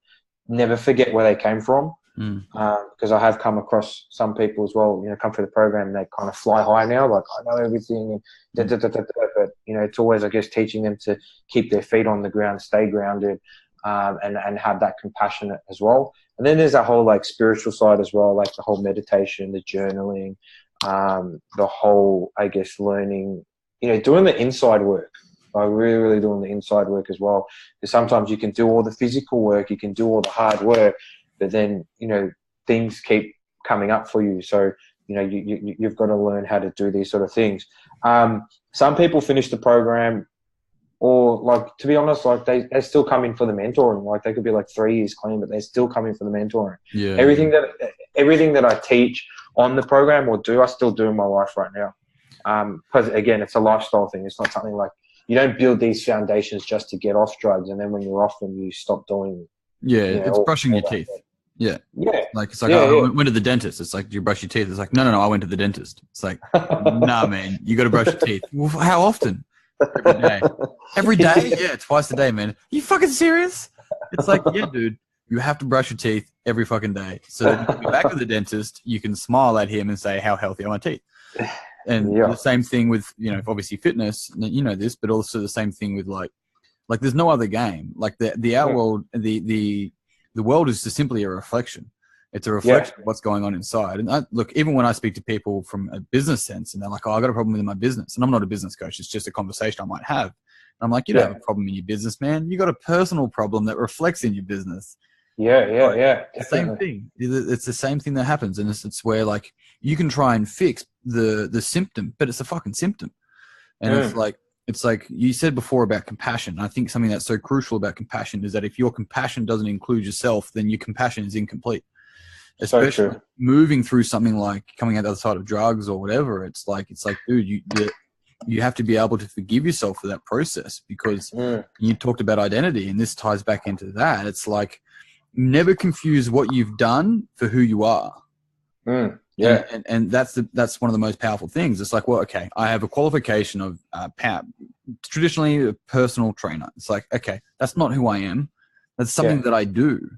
never forget where they came from. Because I have come across some people as well, you know, come through the program and they kind of fly high now, like I know everything, and but you know, it's always, I guess, teaching them to keep their feet on the ground, stay grounded, and have that compassionate as well. And then there's that whole like spiritual side as well, like the whole meditation, the journaling, the whole, I guess, learning, you know, doing the inside work. Like really doing the inside work as well. Because sometimes you can do all the physical work, you can do all the hard work, but then, you know, things keep coming up for you. So, you know, you've got to learn how to do these sort of things. Some people finish the program, or like, to be honest, like they still come in for the mentoring. Like they could be like 3 years clean, but they're still coming for the mentoring. Yeah. Everything that I teach on the program or do, I still do in my life right now. Because again, it's a lifestyle thing. It's not something like, you don't build these foundations just to get off drugs, and then when you're off them, you stop doing. Yeah, you know, it's brushing your teeth. Yeah. Like, it's like, I went to the dentist. It's like, do you brush your teeth? It's like, no, I went to the dentist. It's like, nah, man, you got to brush your teeth. Well, how often? Every day. Every day? Yeah, twice a day, man. Are you fucking serious? It's like, yeah, dude, you have to brush your teeth every fucking day. So that you can be back at the dentist, you can smile at him and say, how healthy are my teeth? And the same thing with, you know, obviously fitness, you know this, but also the same thing with like there's no other game. Like the our world, the the world is just simply a reflection. It's a reflection of what's going on inside. And look, even when I speak to people from a business sense and they're like, oh, I got a problem with my business. And I'm not a business coach. It's just a conversation I might have. And I'm like, you don't have a problem in your business, man. You got a personal problem that reflects in your business. The same thing. It's the same thing that happens. And it's where like you can try and fix the symptom, but it's a fucking symptom. And it's like you said before about compassion. I think something that's so crucial about compassion is that if your compassion doesn't include yourself, then your compassion is incomplete. Especially moving through something like coming out the other side of drugs or whatever. It's like, dude, you have to be able to forgive yourself for that process, because you talked about identity, and this ties back into that. It's like, never confuse what you've done for who you are. And that's one of the most powerful things. It's like, well, okay, I have a qualification of traditionally a personal trainer. It's like, okay, that's not who I am. That's something that I do.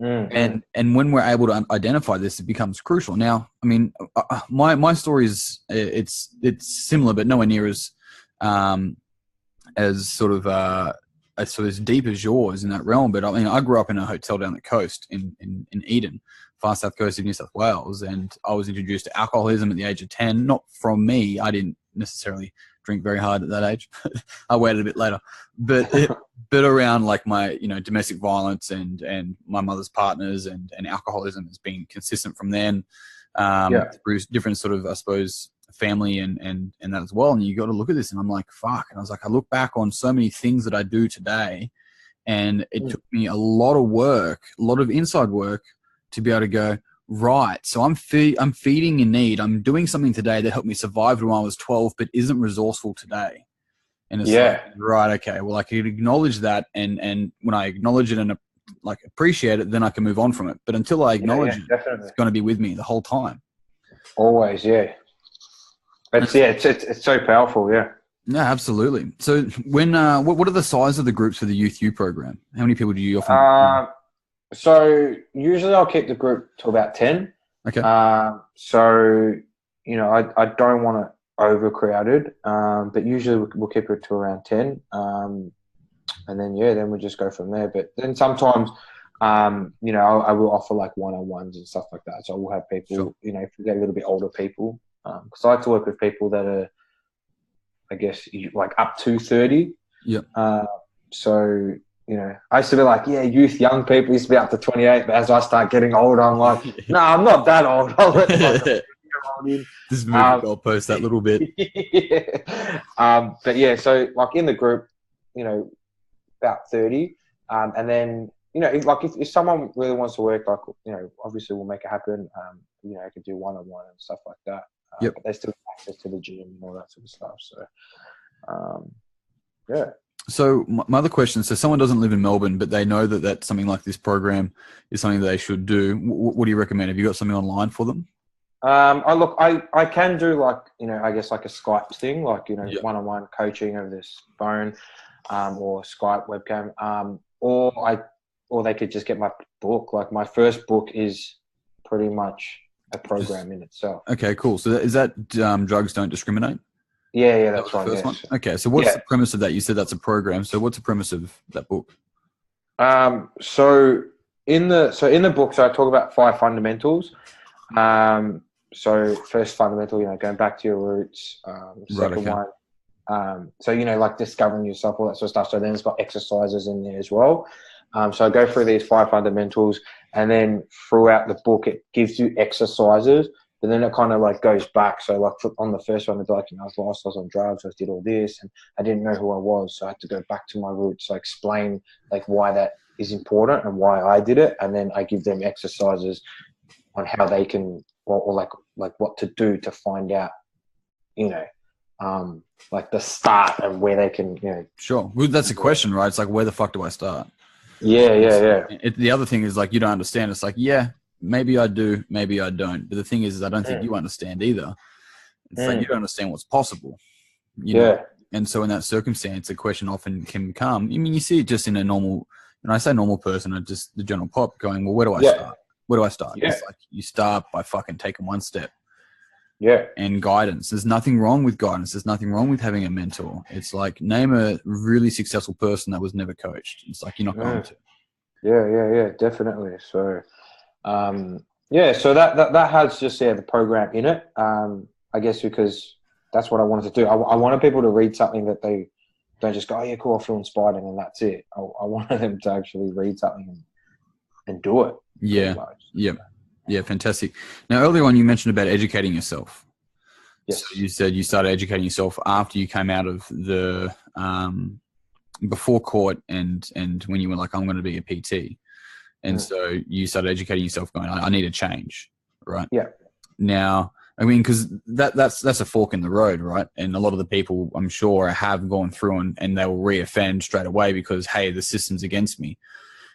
And when we're able to identify this, it becomes crucial. Now, I mean, my story is it's similar, but nowhere near as sort of as deep as yours in that realm. But I mean, I grew up in a hotel down the coast in Eden, far south coast of New South Wales, and I was introduced to alcoholism at the age of 10. Not from me. I didn't necessarily drink very hard at that age. I waited a bit later, but around like my, domestic violence and my mother's partners and alcoholism has been consistent from then, through different sort of, I suppose, family and that as well. And you got to look at this, and I'm like, fuck. And I was like, I look back on so many things that I do today, and it took me a lot of work, a lot of inside work to be able to go, right, so I'm feeding a need. I'm doing something today that helped me survive when I was 12, but isn't resourceful today. And it's like, right, okay, well, I can acknowledge that, and when I acknowledge it and like appreciate it, then I can move on from it. But until I acknowledge it, it's going to be with me the whole time. Always, It's so powerful, Yeah, absolutely. So when what are the size of the groups for the Youth U program? How many people do you often? So usually I'll keep the group to about 10. Okay. So I don't want it overcrowded, but usually we'll keep it to around 10. And then then we just go from there. But then sometimes I will offer like one-on-ones and stuff like that. So we'll have people, if we get a little bit older people, because I like to work with people that are, I guess, like up to 30. So, I used to be like, youth, young people used to be up to 28. But as I start getting older, I'm like, no, I'm not that old. I'll let just move the goalpost that little bit. But so like in the group, about 30. And then, like if someone really wants to work, like, obviously we'll make it happen. I could do one-on-one and stuff like that. But they still have access to the gym and all that sort of stuff. So, So my other question, so someone doesn't live in Melbourne, but they know that something like this program is something that they should do. What do you recommend? Have you got something online for them? I can do like, I guess like a Skype thing, like, one-on-one coaching over this phone, or Skype webcam, or they could just get my book. Like my first book is pretty much a program in itself. Okay, cool. So is that Drugs Don't Discriminate? Yeah, that's right. First one? Okay, so what's the premise of that? You said that's a program. So what's the premise of that book? So in the book, so I talk about 5 fundamentals. So first fundamental, going back to your roots. Second one, so like discovering yourself, all that sort of stuff. So then it's got exercises in there as well. So I go through these 5 fundamentals, and then throughout the book, it gives you exercises. But then it kind of like goes back. So like on the first one, it's like, I was lost, I was on drugs, I did all this, and I didn't know who I was. So I had to go back to my roots, so explain like why that is important and why I did it. And then I give them exercises on how they can, or like what to do to find out, like the start and where they can, Sure. Well, that's a question, right? It's like, where the fuck do I start? Yeah. The other thing is like, you don't understand. It's like, maybe I do, maybe I don't. But the thing is I don't think you understand either. It's like you don't understand what's possible. You know? And so in that circumstance, the question often can come. I mean, you see it just in a normal, and I say normal person, or just the general pop going, well, where do I start? Where do I start? It's like you start by fucking taking one step. And guidance. There's nothing wrong with guidance. There's nothing wrong with having a mentor. It's like, name a really successful person that was never coached. It's like, you're not going to. Yeah, definitely. So, so that has just the program in it. I guess because that's what I wanted to do. I wanted people to read something that they don't just go, oh yeah, cool, I feel inspired, and then that's it. I wanted them to actually read something and do it. Yeah. Yeah, fantastic. Now, earlier on, you mentioned about educating yourself. Yes. So you said you started educating yourself after you came out of the before court and when you were like, I'm going to be a PT. And so you started educating yourself going, I need a change, right? Yeah. Now, I mean, because that's a fork in the road, right? And a lot of the people, I'm sure, have gone through and they will reoffend straight away because, hey, the system's against me.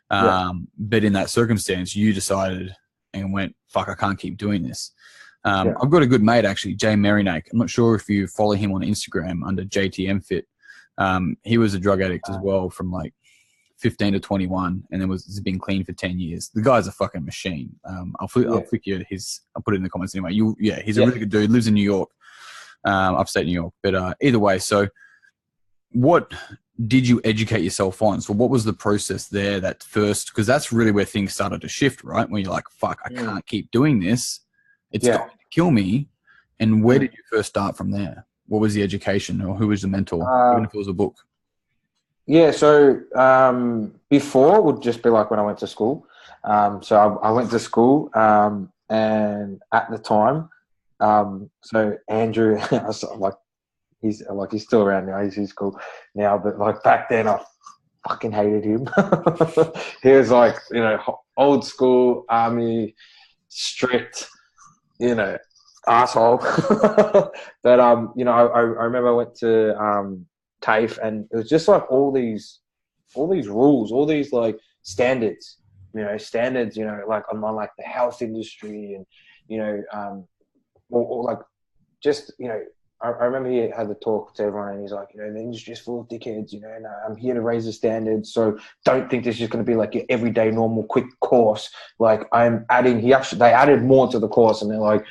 But in that circumstance, you decided and went, fuck, I can't keep doing this. I've got a good mate, actually, Jay Marinake. I'm not sure if you follow him on Instagram under JTM Fit. He was a drug addict as well from like 15 to 21 and then has been clean for 10 years. The guy's a fucking machine. I'll flick you I'll put it in the comments anyway. He's a really good dude, lives in New York, upstate New York. But either way, so what did you educate yourself on? So what was the process there that first, because that's really where things started to shift, right? When you're like, fuck, I can't keep doing this. It's going to kill me. And where did you first start from there? What was the education, or who was the mentor, even if it was a book? Yeah, so before would just be like when I went to school. So I went to school, and at the time, so Andrew, he's still around now. He's cool now, but like back then, I fucking hated him. He was like, old school army, strict, asshole. But I remember I went to TAFE, and it was just like all these rules, all these like standards, like on like the health industry, and or like just I remember he had the talk to everyone, and he's like, the industry's full of dickheads, and I'm here to raise the standards. So don't think this is just going to be like your everyday normal quick course. Like I'm adding, they added more to the course, and they're like,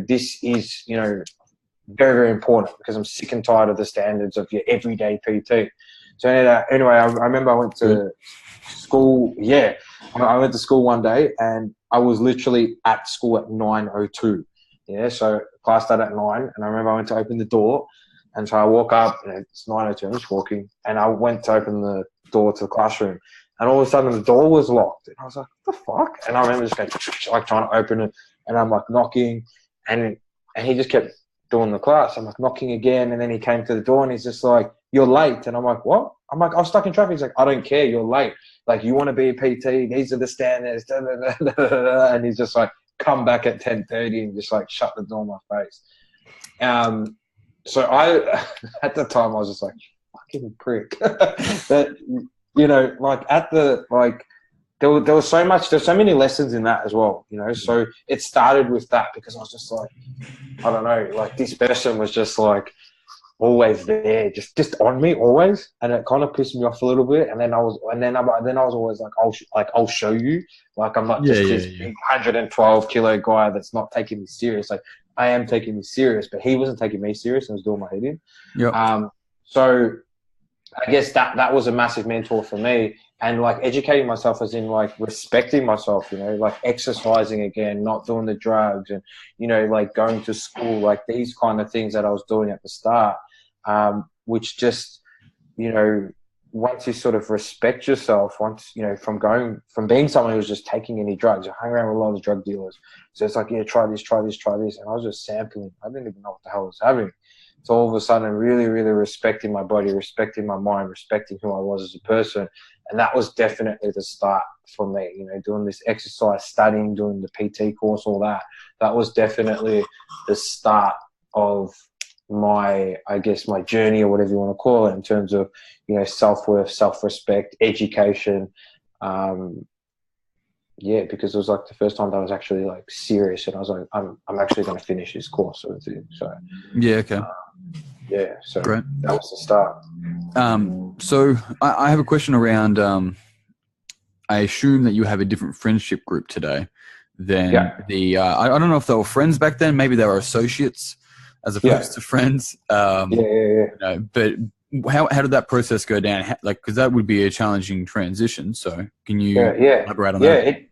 this is, very, very important because I'm sick and tired of the standards of your everyday PT. So anyway, I remember I went to school. Yeah. I went to school one day, and I was literally at school at 9:02. Yeah, so class started at 9, and I remember I went to open the door, and so I walk up, and it's 9:02, I'm just walking, and I went to open the door to the classroom, and all of a sudden the door was locked, and I was like, what the fuck? And I remember just going, like trying to open it, and I'm like knocking, and he just kept doing the class. I'm like knocking again, and then he came to the door, and he's just like, you're late, and I'm like, what? I'm like, I was stuck in traffic. He's like, I don't care, you're late. Like, you want to be a PT, these are the standards, da, da, da, da, da, da. And he's just like, come back at 10:30 and just like shut the door in my face. So I, at the time, I was just like, fucking prick. But, like at the, like, there was so many lessons in that as well, so it started with that because I was just like, I don't know, like this person was just like always there, just on me always. And it kind of pissed me off a little bit. And then I was always like, I'll show you, like, I'm not just this big 112 kilo guy that's not taking me serious. Like I am taking me serious, but he wasn't taking me serious and was doing my head in. Yep. So I guess that was a massive mentor for me, and like educating myself as in like respecting myself, like exercising again, not doing the drugs, and, like going to school, like these kind of things that I was doing at the start, which just, once you sort of respect yourself, from being someone who was just taking any drugs, I hung around with a lot of drug dealers. So it's like, yeah, try this. And I was just sampling. I didn't even know what the hell I was having. So all of a sudden, really, really respecting my body, respecting my mind, respecting who I was as a person. And that was definitely the start for me, doing this exercise, studying, doing the PT course, all that. That was definitely the start of my journey, or whatever you want to call it, in terms of, self-worth, self-respect, education. Because it was like the first time that I was actually like serious, and I was like, I'm actually going to finish this course, sort of thing. So okay. So Great. That was the start. So I have a question around, I assume that you have a different friendship group today than I don't know if they were friends back then, maybe they were associates as opposed to friends. But how did that process go down? Because that would be a challenging transition. So can you elaborate on that?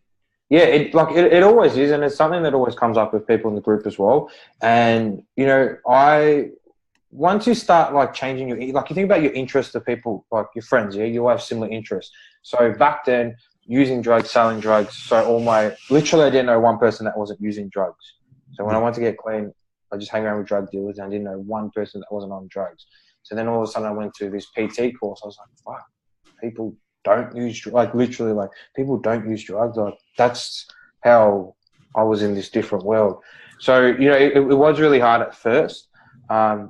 It always is, and it's something that always comes up with people in the group as well. And once you start like changing you think about your interests to people, like your friends, you all have similar interests. So back then, using drugs, selling drugs. So literally I didn't know one person that wasn't using drugs. So when I wanted to get clean, I just hang around with drug dealers, and I didn't know one person that wasn't on drugs. So then all of a sudden I went to this PT course. I was like, fuck, people don't use drugs. Like literally, like people don't use drugs. Like that's how I was in this different world. So, it was really hard at first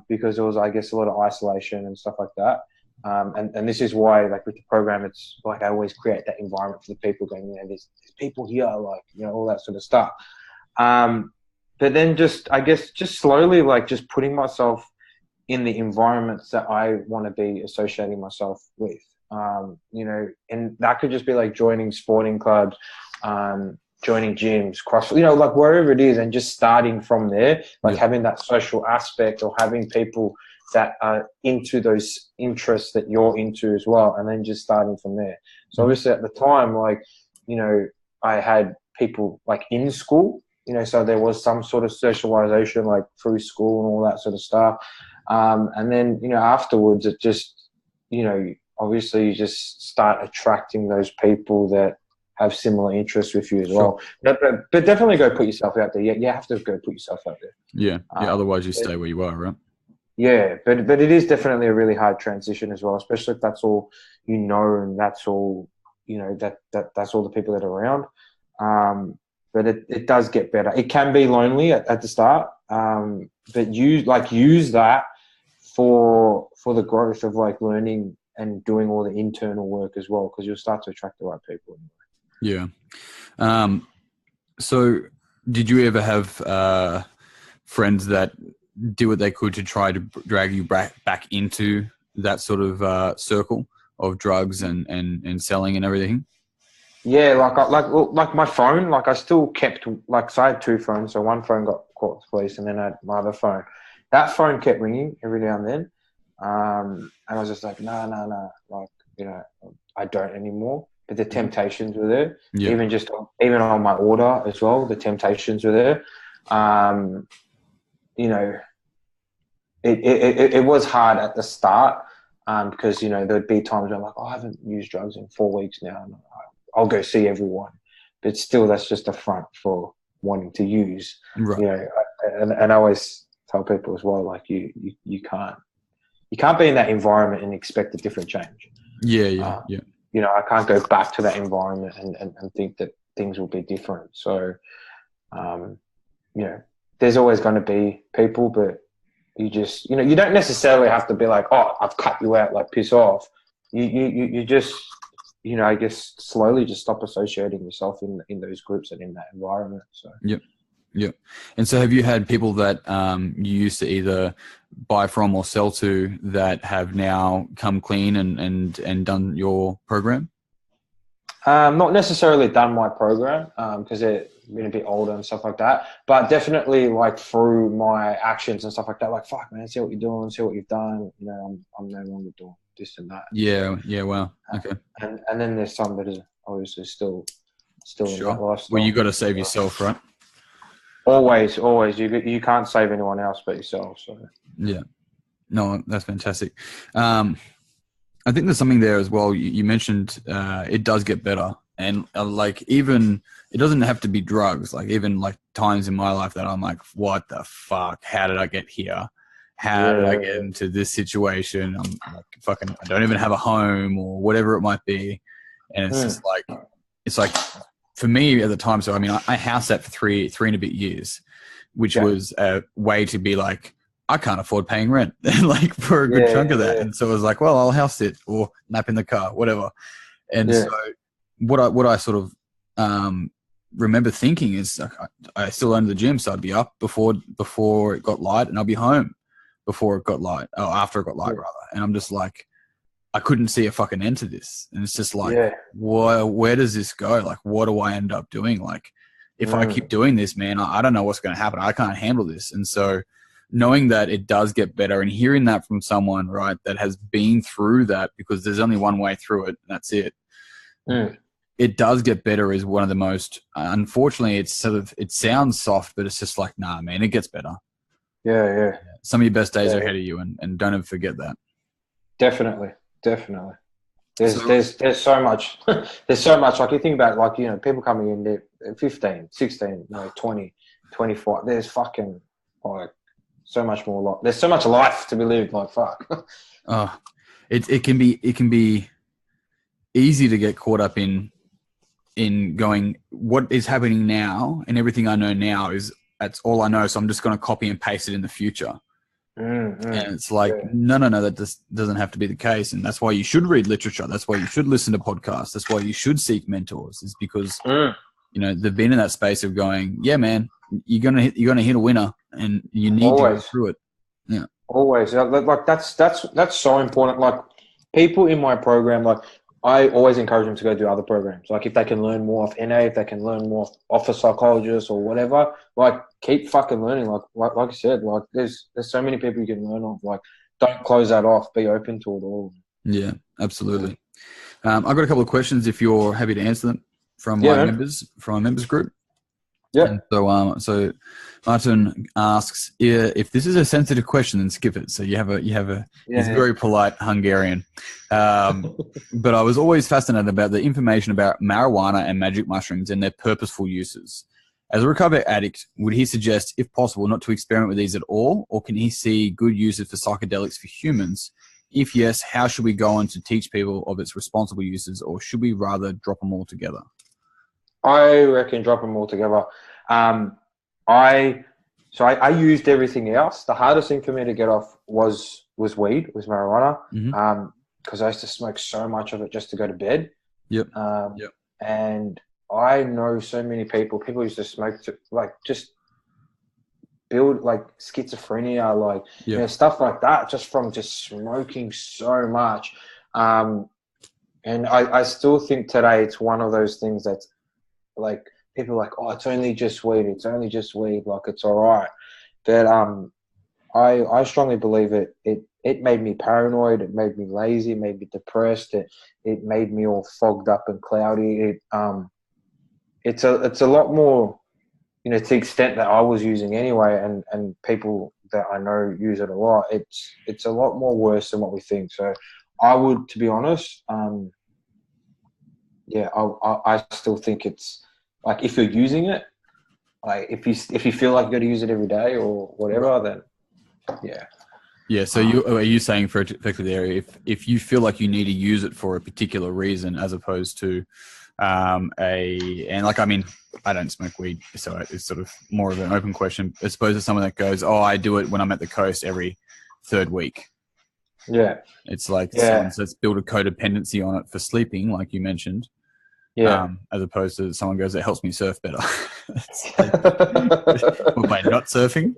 because there was, I guess, a lot of isolation and stuff like that. And this is why, like with the program, it's like I always create that environment for the people going, there's people here, like, all that sort of stuff. But then just slowly, like just putting myself in the environments that I want to be associating myself with, and that could just be like joining sporting clubs, joining gyms, like wherever it is, and just starting from there, like having that social aspect or having people that are into those interests that you're into as well, and then just starting from there. So obviously at the time, like, I had people like in school, so there was some sort of socialization like through school and all that sort of stuff. And then, afterwards it just, obviously you just start attracting those people that have similar interests with you as well. But definitely go put yourself out there. You have to go put yourself out there. Yeah. Otherwise you stay where you are, right? Yeah. But it is definitely a really hard transition as well, especially if that's all and that's all, that's all the people that are around. But it does get better. It can be lonely at the start. But use that for the growth of like learning and doing all the internal work as well, because you'll start to attract the right people. Yeah. So did you ever have friends that did what they could to try to drag you back into that sort of circle of drugs and selling and everything? Yeah, like my phone, like I still kept, like, so I had two phones. So one phone got caught with the police, and then I had my other phone. That phone kept ringing every now and then. And I was just like, no, like, I don't anymore. But the temptations were there. Yeah. Even on my order as well, the temptations were there. It was hard at the start because, there'd be times where I'm like, I haven't used drugs in 4 weeks now. And I'll go see everyone. But still, that's just a front for wanting to use. Right. And I always tell people as well, like, you can't be in that environment and expect a different change. Yeah. I can't go back to that environment and think that things will be different. So, there's always going to be people, but you just, you don't necessarily have to be like, oh, I've cut you out, like piss off. You just, I guess slowly just stop associating yourself in those groups and in that environment. So. Yep. And so have you had people that you used to either buy from or sell to that have now come clean and done your program? Not necessarily done my program because they're been a bit older and stuff like that, but definitely like through my actions and stuff like that, like, fuck man, see what you're doing, see what you've done. I'm no longer doing this and that. Yeah. Wow. Okay. And then there's some that is obviously still in that lifestyle. Well, you got to save yourself, right? Always. You can't save anyone else but yourself. So yeah, no, that's fantastic. I think there's something there as well. You mentioned it does get better, and like even it doesn't have to be drugs. Like even like times in my life that I'm like, what the fuck? How did I get here? How did I get into this situation? I'm like fucking. I don't even have a home or whatever it might be, and it's just like it's like. For me at the time, so I mean, I house sat for three and a bit years, which was a way to be like, I can't afford paying rent, like for a good chunk of that. And so I was like, well, I'll house sit or nap in the car, whatever. And so what I sort of remember thinking is I still owned the gym, so I'd be up before it got light, and I'll be home before it got light, or after it got light rather. And I'm just like, I couldn't see a fucking end to this. And it's just like, where does this go? Like, what do I end up doing? Like, if I keep doing this, man, I don't know what's going to happen. I can't handle this. And so knowing that it does get better and hearing that from someone, right, that has been through that, because there's only one way through it, and that's it. It does get better is one of the most, unfortunately, it sounds soft, but it's just like, nah, man, it gets better. Yeah. Some of your best days are ahead of you, and don't ever forget that. Definitely. There's so much. There's so much. Like you think about, like, you know, people coming in there 15, 16, 20, 25. There's fucking like so much more life. There's so much life to be lived. Like, fuck. It can be easy to get caught up in going, what is happening now, and everything I know now that's all I know. So I'm just going to copy and paste it in the future. And it's like, no, that just doesn't have to be the case. And that's why you should read literature. That's why you should listen to podcasts. That's why you should seek mentors, is because, you know, they've been in that space of going, yeah, man, you're going to hit a winner, and you need to go through it. Yeah. Always. Like that's so important. Like, people in my program, like, I always encourage them to go do other programs. Like, if they can learn more off NA, if they can learn more off a psychologist or whatever, like, keep fucking learning. Like I said, like, there's so many people you can learn off. Like, don't close that off. Be open to it all. Yeah, absolutely. I've got a couple of questions if you're happy to answer them from my members group. Yeah. And so Martin asks, if this is a sensitive question, then skip it. So you have a he's very polite Hungarian. But I was always fascinated about the information about marijuana and magic mushrooms and their purposeful uses. As a recovered addict, would he suggest, if possible, not to experiment with these at all, or can he see good uses for psychedelics for humans? If yes, how should we go on to teach people of its responsible uses, or should we rather drop them all together? I reckon drop them all together. I used everything else. The hardest thing for me to get off was marijuana. Because I used to smoke so much of it just to go to bed. And I know so many people used to smoke to, like, just build, like, schizophrenia, like, you know, stuff like that, just from just smoking so much. And I still think today it's one of those things that's, like, people are like, oh, it's only just weed, like, it's all right. But I strongly believe it made me paranoid, it made me lazy, it made me depressed, it made me all fogged up and cloudy. It's a lot more, you know, to the extent that I was using anyway, and people that I know use it a lot, it's a lot more worse than what we think. So I would, to be honest, I still think it's, like, if you're using it, like, if you feel like you're going to use it every day or whatever, then yeah. So are you saying, for effectively there, if you feel like you need to use it for a particular reason, as opposed to and like, I mean, I don't smoke weed, so it's sort of more of an open question. As opposed to someone that goes, oh, I do it when I'm at the coast every third week. Yeah. It's like, let's build a codependency on it for sleeping, like you mentioned. Yeah. As opposed to someone goes, it helps me surf better. By not surfing.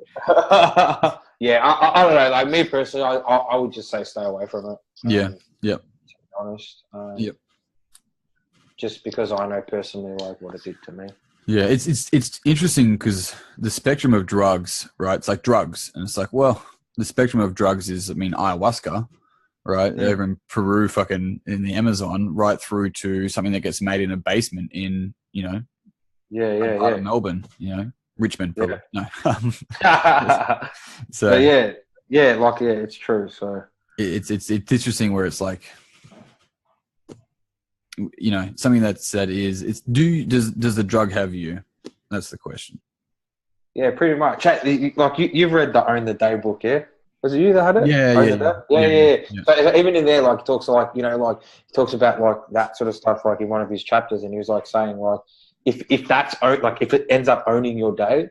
Yeah, I don't know. Like, me personally, I would just say stay away from it. To be honest. Just because I know personally, like, what it did to me. Yeah, it's interesting because the spectrum of drugs, right? It's like drugs, and it's like, well, the spectrum of drugs is, I mean, ayahuasca, right? Yeah. Over in Peru, fucking in the Amazon, right through to something that gets made in a basement in, you know, Melbourne, you know, Richmond, probably. No. So it's true. So it's interesting where it's like, you know, something that is does the drug have you? That's the question. Yeah, pretty much. Like, you've read the Own the Day book, yeah? Was it you that had it? Yeah. So even in there, like, he talks, like, you know, like, he talks about, like, that sort of stuff, like, in one of his chapters, and he was, like, saying, like, if that's, like, if it ends up owning your day,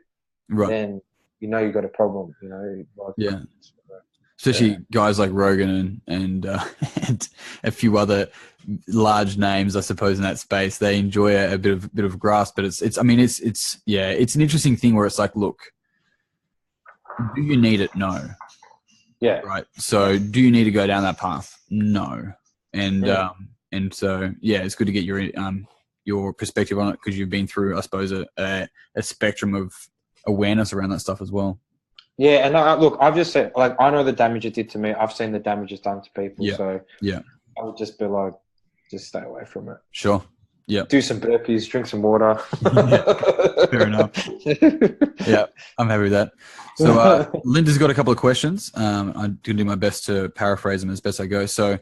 right, then you know you got a problem, you know. Like, especially guys like Rogan and a few other large names, I suppose, in that space. They enjoy a bit of grass, but it's an interesting thing where it's like, look, do you need it? No. Yeah. Right. So do you need to go down that path? No. And so it's good to get your perspective on it, because you've been through, I suppose, a spectrum of awareness around that stuff as well. Yeah, and look, I've just said, like, I know the damage it did to me. I've seen the damage it's done to people. Yeah. So Yeah. I would just be like, just stay away from it. Sure. Yeah. Do some burpees, drink some water. Yeah. Fair enough. Yeah, I'm happy with that. So Linda's got a couple of questions. I'm going to do my best to paraphrase them as best I go. So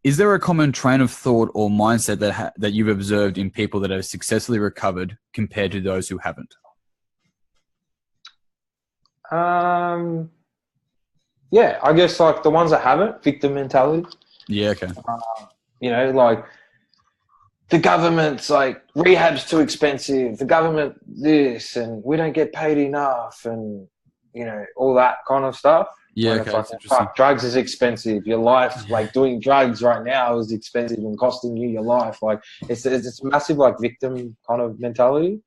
is there a common train of thought or mindset that you've observed in people that have successfully recovered compared to those who haven't? Yeah, I guess like the ones that haven't, victim mentality. Yeah, okay. You know, like the government's like, rehab's too expensive, the government this, and we don't get paid enough, and, you know, all that kind of stuff. Yeah, okay. It's like, fuck, drugs is expensive. Your life, like doing drugs right now is expensive and costing you your life. Like it's massive, like victim kind of mentality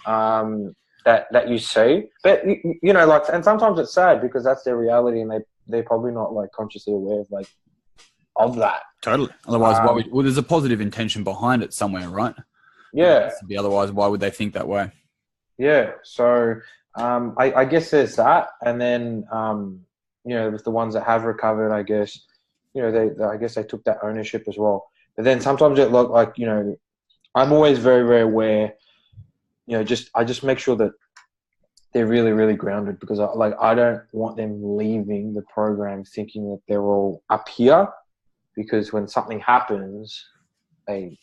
that you see. But you know, like, and sometimes it's sad because that's their reality, and they're probably not like consciously aware of that. Totally. Otherwise, well, there's a positive intention behind it somewhere, right? Yeah. Otherwise, why would they think that way? Yeah. So I guess there's that, and then you know, with the ones that have recovered, I guess, you know, I guess they took that ownership as well. But then sometimes it looked like, you know, I'm always very, very aware, you know, I just make sure that they're really, really grounded, because I don't want them leaving the program thinking that they're all up here, because when something happens, they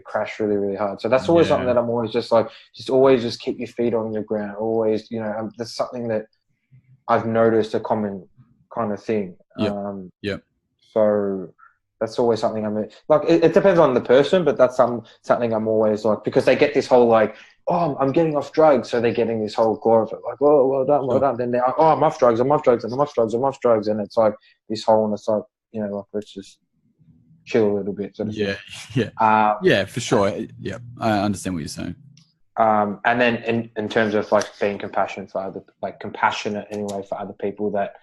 crash really, really hard. So that's always something that I'm always just like, always keep your feet on the ground. Always, you know, that's something that I've noticed, a common kind of thing. So that's always something like, it depends on the person, but that's something I'm always like, because they get this whole like, oh, I'm getting off drugs. So they're getting this whole glory of it. Like, oh, well done, well done. Then they're like, oh, I'm off drugs. And it's like this whole, and it's like, you know, like, let's just chill a little bit. Yeah, for sure. Yeah, I understand what you're saying. And then in terms of like being compassionate anyway for other people, that,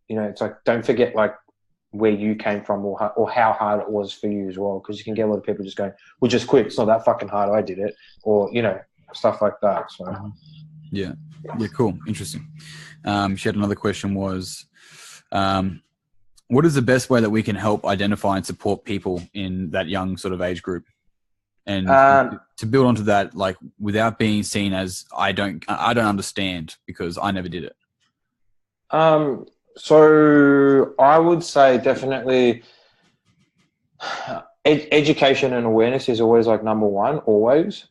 you know, it's like, don't forget like where you came from or how hard it was for you as well. Because you can get a lot of people just going, well, just quit. It's not that fucking hard. I did it. Or, you know, stuff like that. So yeah, cool. Interesting. She had another question was, what is the best way that we can help identify and support people in that young sort of age group? And to build onto that, like, without being seen as I don't understand because I never did it. So I would say definitely education and awareness is always like number one, always.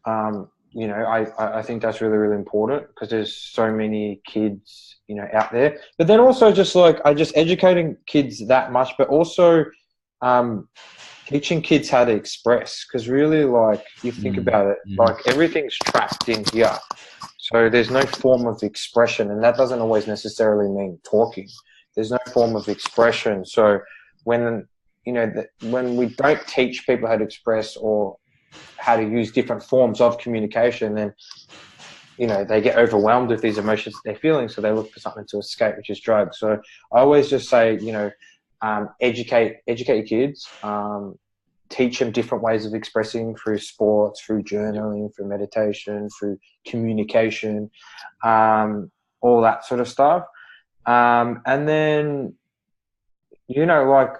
You know, I think that's really, really important, because there's so many kids, you know, out there. But then also just like, educating kids that much, but also teaching kids how to express, because really, like, you think about it, like, everything's trapped in here. So there's no form of expression, and that doesn't always necessarily mean talking. There's no form of expression. So when, you know, when we don't teach people how to express or how to use different forms of communication, then, you know, they get overwhelmed with these emotions that they're feeling, so they look for something to escape, which is drugs. So I always just say, you know, educate your kids, teach them different ways of expressing through sports, through journaling, through meditation, through communication, all that sort of stuff. And then, you know, like,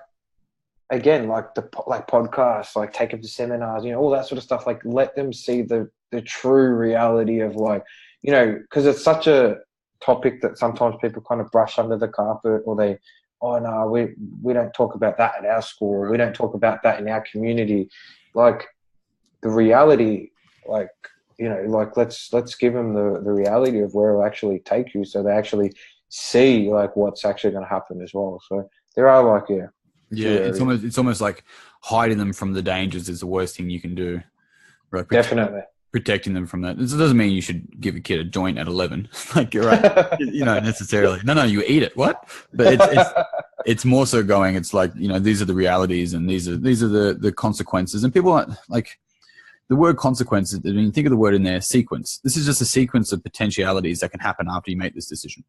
again, like podcasts, like take them to seminars, you know, all that sort of stuff. Like, let them see the true reality of, like, you know, because it's such a topic that sometimes people kind of brush under the carpet, or they, oh no, we don't talk about that at our school, or we don't talk about that in our community. Like, the reality, like, you know, like, let's give them the reality of where it'll actually take you, so they actually see like what's actually going to happen as well. So there are like, it's almost like hiding them from the dangers is the worst thing you can do, right? Definitely protecting them from that. This doesn't mean you should give a kid a joint at 11, like, you're right. You know, necessarily. No, you eat it. What? But it's more so going, it's like, you know, these are the realities, and these are the consequences. And people aren't like, the word consequences, I mean, think of the word in there, sequence. This is just a sequence of potentialities that can happen after you make this decision.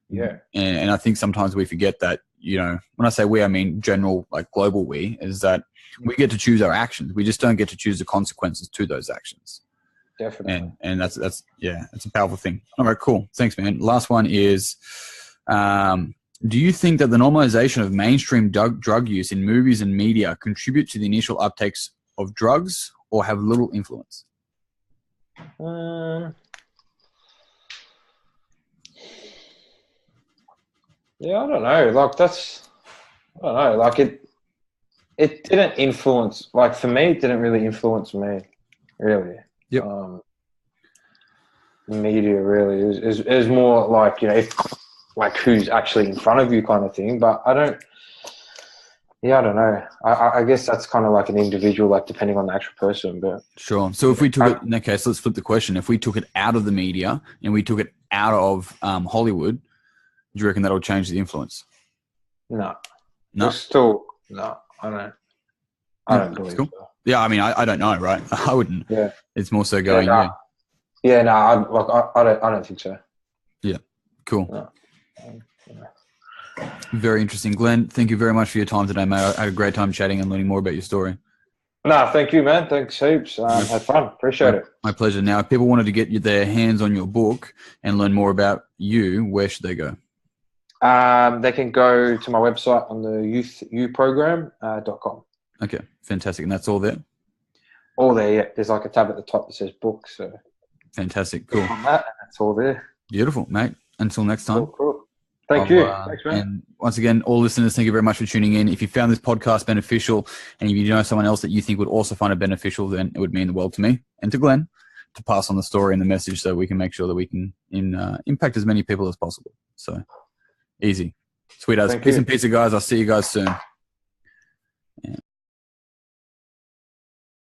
Yeah. And I think sometimes we forget that, you know, when I say we, I mean general, like global we, is that we get to choose our actions. We just don't get to choose the consequences to those actions. Definitely. And that's it's a powerful thing. All right, cool. Thanks, man. Last one is, do you think that the normalization of mainstream drug use in movies and media contribute to the initial uptakes of drugs, or have little influence? Yeah, I don't know. Like I don't know. Like it didn't influence. Like for me, it didn't really influence me. Really. Yep. The media really is more like, you know, if, like who's actually in front of you kind of thing. But I don't know. I guess that's kind of like an individual, like depending on the actual person. But sure. So if we took it in that case, let's flip the question. If we took it out of the media and we took it out of Hollywood, do you reckon that'll change the influence? No. No. Still no. I don't believe cool. so. Yeah, I mean, I don't know, right? I wouldn't. Yeah. It's more so going. Yeah. No. I don't think so. Yeah. Cool. No. Very interesting. Glenn, thank you very much for your time today, mate. I had a great time chatting and learning more about your story. No, thank you, man. Thanks heaps. Had fun. Appreciate it. My pleasure. Now, if people wanted to get their hands on your book and learn more about you, where should they go? They can go to my website on the youprogram.com. Okay, fantastic. And that's all there? All there, yeah. There's like a tab at the top that says book. So fantastic. Cool. On that, that's all there. Beautiful, mate. Until next time. Cool. Thank you. Thanks, man. And once again, all listeners, thank you very much for tuning in. If you found this podcast beneficial and if you know someone else that you think would also find it beneficial, then it would mean the world to me and to Glenn to pass on the story and the message so we can make sure that we can impact as many people as possible. So easy. Sweet as. Peace and pizza, guys. I'll see you guys soon.